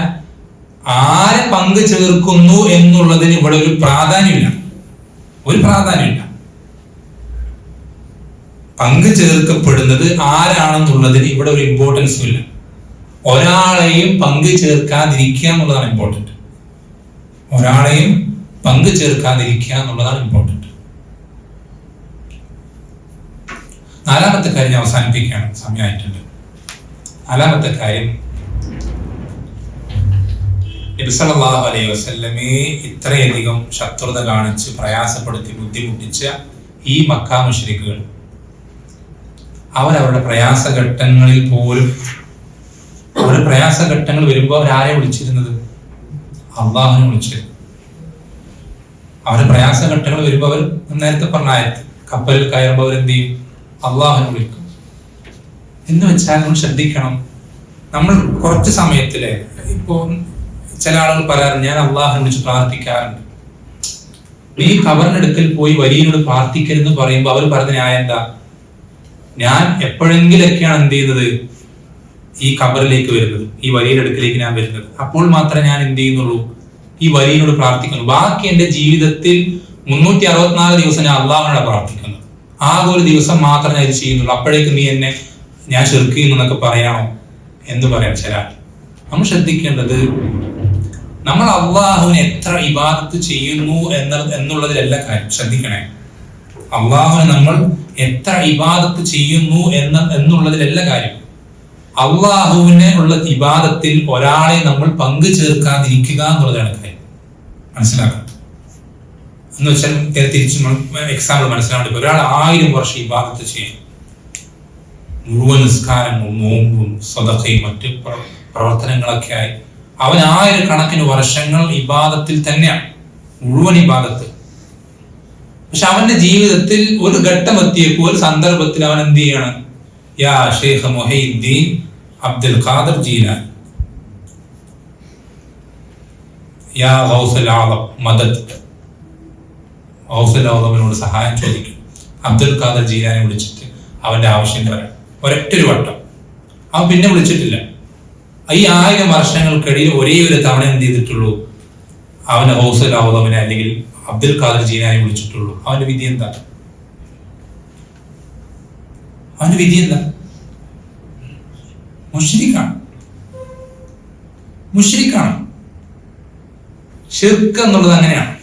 ആരെ പങ്കു ചേർക്കുന്നു എന്നുള്ളതിന് ഇവിടെ ഒരു പ്രാധാന്യമില്ല. പങ്കു ചേർക്കപ്പെടുന്നത് ആരാണെന്നുള്ളതിന് ഇവിടെ ഒരു ഇമ്പോർട്ടൻസും ഇല്ല. ഒരാളെയും പങ്കു ചേർക്കാതിരിക്കുക എന്നുള്ളതാണ് ഇമ്പോർട്ടന്റ്. നാലാമത്തെ കാര്യം ഞാൻ അവസാനിപ്പിക്കുകയാണ്, സമയമായിട്ടുണ്ട്. നാലാമത്തെ കാര്യം, നബി സല്ലല്ലാഹു അലൈഹി വസല്ലമയെ ഇത്രയധികം ശത്രുത കാണിച്ച് പ്രയാസപ്പെടുത്തി ബുദ്ധിമുട്ടിച്ച ഈ മക്ക മുശ്രിക്കുകൾ അവരവരുടെ പ്രയാസഘട്ടങ്ങളിൽ പോലും, അവരുടെ പ്രയാസഘട്ടങ്ങൾ വരുമ്പോൾ അവരാരെ വിളിച്ചിരുന്നത്? അള്ളാഹുവിനെ വിളിച്ചിരുന്നു. അവരുടെ പ്രയാസഘട്ടങ്ങൾ വരുമ്പോൾ അവർ നേരത്തെ പറഞ്ഞ കപ്പലിൽ കയറുമ്പോൾ അവരെന്ത് ചെയ്യും? അള്ളാഹുവിനെ വിളിക്കും. എന്ന് വെച്ചാൽ നമ്മൾ ശ്രദ്ധിക്കണം, നമ്മൾ കുറച്ച് സമയത്തില് ഇപ്പോ ചില ആളുകൾ പറയാറുണ്ട്, ഞാൻ അള്ളാഹുവിനെ വിളിച്ച് പ്രാർത്ഥിക്കാറുണ്ട്. നീ ഖബറിനടുക്കൽ പോയി വലിയനോട് പ്രാർത്ഥിക്കരുതെന്ന് പറയുമ്പോൾ അവർ പറഞ്ഞ ന്യായം എന്താ? ഞാൻ എപ്പോഴെങ്കിലൊക്കെയാണ് എന്ത് ചെയ്യുന്നത്? ഈ ഖബറിലേക്ക് വരുന്നത്, ഈ വലിയുടെ അടുക്കിലേക്ക് ഞാൻ വരുന്നത്. അപ്പോൾ മാത്രമേ ഞാൻ എന്ത് ചെയ്യുന്നുള്ളൂ? ഈ വലിയനോട് പ്രാർത്ഥിക്കുന്നു. ബാക്കി എന്റെ ജീവിതത്തിൽ 364 ദിവസം ഞാൻ അള്ളാഹുവിനോട് പ്രാർത്ഥിക്കുന്നത്. ആകെ ഒരു ദിവസം മാത്രമേ ഞാൻ ഇത് ചെയ്യുന്നുള്ളൂ. അപ്പോഴേക്കും നീ എന്നെ ഞാൻ ശിർക്ക് ചെയ്യുന്നു എന്നൊക്കെ പറയാമോ എന്ന് പറയാം ചില. നമ്മൾ ശ്രദ്ധിക്കേണ്ടത്, നമ്മൾ അള്ളാഹുവിനെ എത്ര ഇബാദത്ത് ചെയ്യുന്നു എന്നുള്ളതിലല്ല കാര്യം. ശ്രദ്ധിക്കണേ, അള്ളാഹുവിന് നമ്മൾ എത്ര ഇബാദത്ത് ചെയ്യുന്നു എന്നുള്ളതിലല്ല കാര്യം. അള്ളാഹുവിനെ ഉള്ള ഇബാദത്തിൽ ഒരാളെ നമ്മൾ പങ്കു ചേർക്കാതിരിക്കുക എന്നുള്ളതാണ് കാര്യം. മനസ്സിലാക്കാം എന്ന് വെച്ചാൽ തിരിച്ച് എക്സാമ്പിൾ മനസ്സിലാവേണ്ടി, ഒരാൾ 1000 വർഷം ഇബാദത്ത് ചെയ്യും, മുഴുവൻ നിസ്കാരങ്ങളും നോമ്പും സദഖയും മറ്റ് പ്രവർത്തനങ്ങളൊക്കെ ആയി അവൻ 1000 കണക്കിന് വർഷങ്ങൾ ഇബാദത്തിൽ തന്നെയാണ്, മുഴുവൻ ഇബാദത്ത്. പക്ഷെ അവന്റെ ജീവിതത്തിൽ ഒരു ഘട്ടം എത്തിയപ്പോൾ, ഒരു സന്ദർഭത്തിൽ അവൻ എന്ത് ചെയ്യണം? യാ ഷെയ്ഖ് മുഹീദ്ദീൻ അബ്ദുൽ ഖാദിർ ജീലാനി, യാ ഗൗസുൽ ആദം മദദ്. ഗൗസുൽ ആദമിനോട് സഹായം ചോദിക്കും. അബ്ദുൽ ഖാദിർ ജീലാനി വിളിച്ചിട്ട് അവന്റെ ആവശ്യം പറയാം. ഒരൊറ്റൊരു വട്ടം. അവൻ പിന്നെ വിളിച്ചിട്ടില്ല. ഈ 1000 വർഷങ്ങൾക്കിടയിൽ ഒരേ ഒരു തവണ എന്ത് ചെയ്തിട്ടുള്ളൂ? അവന് ഗൗസുൽ ആദമിനെ അല്ലെങ്കിൽ അബ്ദുൽ ഖാദിർ ജീലാനി വിളിച്ചിട്ടുള്ളൂ. അവന്റെ വിധി എന്താ? അവന്റെ വിധി എന്താ? മുശ്രിക്കാണ്. മുശ്രിക്കാണ്. ശിർക്ക് എന്നുള്ളത് അങ്ങനെയാണ്.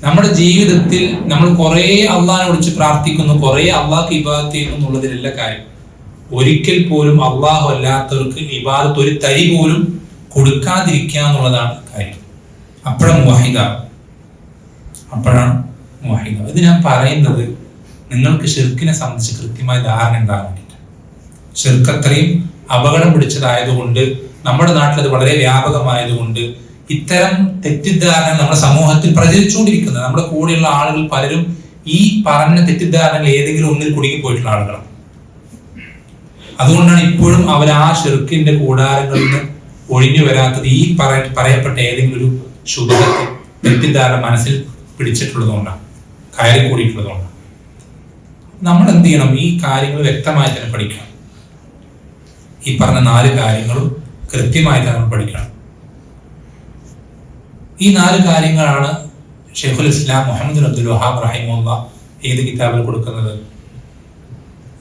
നമ്മുടെ ജീവിതത്തിൽ നമ്മൾ കുറെ അള്ളാഹിനെ വിളിച്ച് പ്രാർത്ഥിക്കുന്നു, കുറെ അള്ളാഹ്ക്ക് ഇബാദത്ത് ചെയ്യുന്നു എന്നുള്ളതിലല്ല കാര്യം. ഒരിക്കൽ പോലും അള്ളാഹു അല്ലാത്തവർക്ക് ഇബാദത്ത് ഒരു തരി പോലും കൊടുക്കാതിരിക്കുക എന്നുള്ളതാണ് കാര്യം. അപ്പോഴാണ് മുവഹിദ. ഇത് ഞാൻ പറയുന്നത് നിങ്ങൾക്ക് ഷിർക്കിനെ സംബന്ധിച്ച് കൃത്യമായ ധാരണ ഉണ്ടാകാൻ വേണ്ടിയിട്ട്. ഷിർക്ക് അത്രയും അപകടം പിടിച്ചതായതുകൊണ്ട്, നമ്മുടെ നാട്ടിൽ അത് വളരെ വ്യാപകമായതുകൊണ്ട് ഇത്തരം തെറ്റിദ്ധാരണ നമ്മുടെ സമൂഹത്തിൽ പ്രചരിച്ചുകൊണ്ടിരിക്കുന്നത്. നമ്മുടെ കൂടെയുള്ള ആളുകൾ പലരും ഈ പറഞ്ഞ തെറ്റിദ്ധാരണകൾ ഏതെങ്കിലും ഒന്നിൽ കുടുങ്ങിപ്പോയിട്ടുള്ള ആളുകളാണ്. അതുകൊണ്ടാണ് ഇപ്പോഴും അവർ ആ ഷിർക്കിന്റെ കൂടാരങ്ങളിൽ നിന്ന് ഒഴിഞ്ഞു വരാത്തത്. ഈ പറയപ്പെട്ട ഏതെങ്കിലും ഒരു ശുഭത്തിൽ തെറ്റിദ്ധാരണ മനസ്സിൽ പിടിച്ചിട്ടുള്ളതുകൊണ്ടാണ്, കയറി കൂടിയിട്ടുള്ളതുകൊണ്ടാണ്. നമ്മൾ എന്ത് ചെയ്യണം? ഈ കാര്യങ്ങൾ വ്യക്തമായി തന്നെ പഠിക്കണം. ഈ പറഞ്ഞ 4 കാര്യങ്ങളും കൃത്യമായി തന്നെ നമ്മൾ പഠിക്കണം. ഈ 4 കാര്യങ്ങളാണ് ഷെയ്ഖുൽ ഇസ്ലാം മുഹമ്മദ് അബ്ദുൽ വഹാബ് റഹിമഹുല്ലാഹ് ഏത് കിതാബിൽ കൊടുക്കുന്നത്?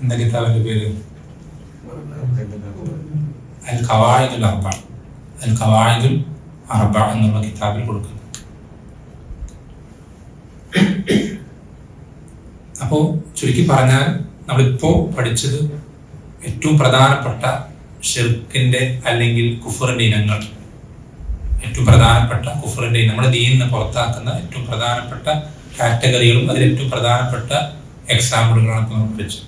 എന്താ കിതാബിന്റെ പേര്? അൽ ഖവാഇദുൽ അർബഅ എന്നുള്ള കിതാബിൽ കൊടുക്കുന്നത്. അപ്പോ ചുരുക്കി പറഞ്ഞാൽ നമ്മളിപ്പോ പഠിച്ചത് ഏറ്റവും പ്രധാനപ്പെട്ട ഷിർക്കിന്റെ അല്ലെങ്കിൽ കുഫറിന്റെ ഇനങ്ങൾ, ഏറ്റവും പ്രധാനപ്പെട്ട കുഫറിന്റെ നമ്മുടെ ദീനിനെ പുറത്താക്കുന്ന ഏറ്റവും പ്രധാനപ്പെട്ട കാറ്റഗറികളും അതിൽ ഏറ്റവും പ്രധാനപ്പെട്ട എക്സാമ്പിളുകളാണ് നമ്മൾ പഠിച്ചത്.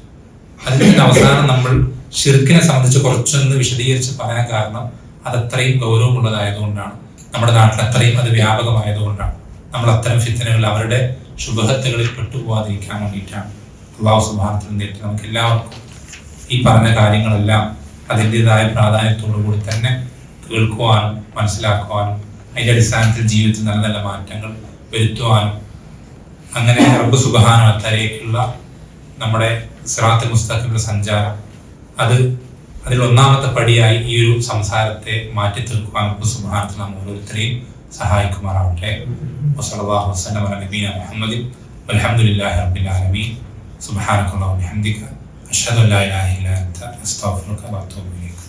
അതിന്റെ അവസാനം നമ്മൾ ഷിർക്കിനെ സംബന്ധിച്ച് കുറച്ചൊന്ന് വിശദീകരിച്ച് പറയാൻ കാരണം അതത്രയും ഗൗരവമുള്ളതായതുകൊണ്ടാണ്, നമ്മുടെ നാട്ടിൽ അത്രയും അത് വ്യാപകമായതുകൊണ്ടാണ്. നമ്മൾ അത്തരം ഫിത്തനകൾ, അവരുടെ ശുഭഹത്തുകളിൽ പെട്ടുപോകാതിരിക്കാൻ വേണ്ടിയിട്ടാണ്. അല്ലാഹു സുബ്ഹാനഹു വ തആല നമുക്ക് എല്ലാവർക്കും ഈ പറഞ്ഞ കാര്യങ്ങളെല്ലാം അതിൻ്റെതായ പ്രാധാന്യത്തോടുകൂടി തന്നെ കേൾക്കുവാനും മനസ്സിലാക്കുവാനും അതിൻ്റെ അടിസ്ഥാനത്തിൽ ജീവിതത്തിൽ നല്ല നല്ല മാറ്റങ്ങൾ വരുത്തുവാനും അങ്ങനെ റബ്ബ് സുബ്ഹാനഹു വ തആലയിലേക്കുള്ള നമ്മുടെ സിറാത്തുൽ മുസ്തഖീമിലെ സഞ്ചാരം അതിൽ ഒന്നാമത്തെ പടിയായി ഈ ഒരു സംസാരത്തെ മാറ്റി തീർക്കുവാൻ റബ്ബ് സുബ്ഹാനഹു വ തആല നമ്മെ ഓരോരുത്തരെയും സഹായിക്കുമാറാവട്ടെ. വസല്ലല്ലാഹു വസല്ലമ അലാ നബിയിനാ മുഹമ്മദിൻ വൽഹംദുലില്ലാഹി റബ്ബിൽ ആലമീൻ. സുബ്ഹാനകല്ലാഹു വബിഹംദിക അഷ്ഹദു അൻ ലാ ഇലാഹ ഇല്ലാ അൻത അസ്തഗ്ഫിറുക വഅതൂബു ഇലൈക്.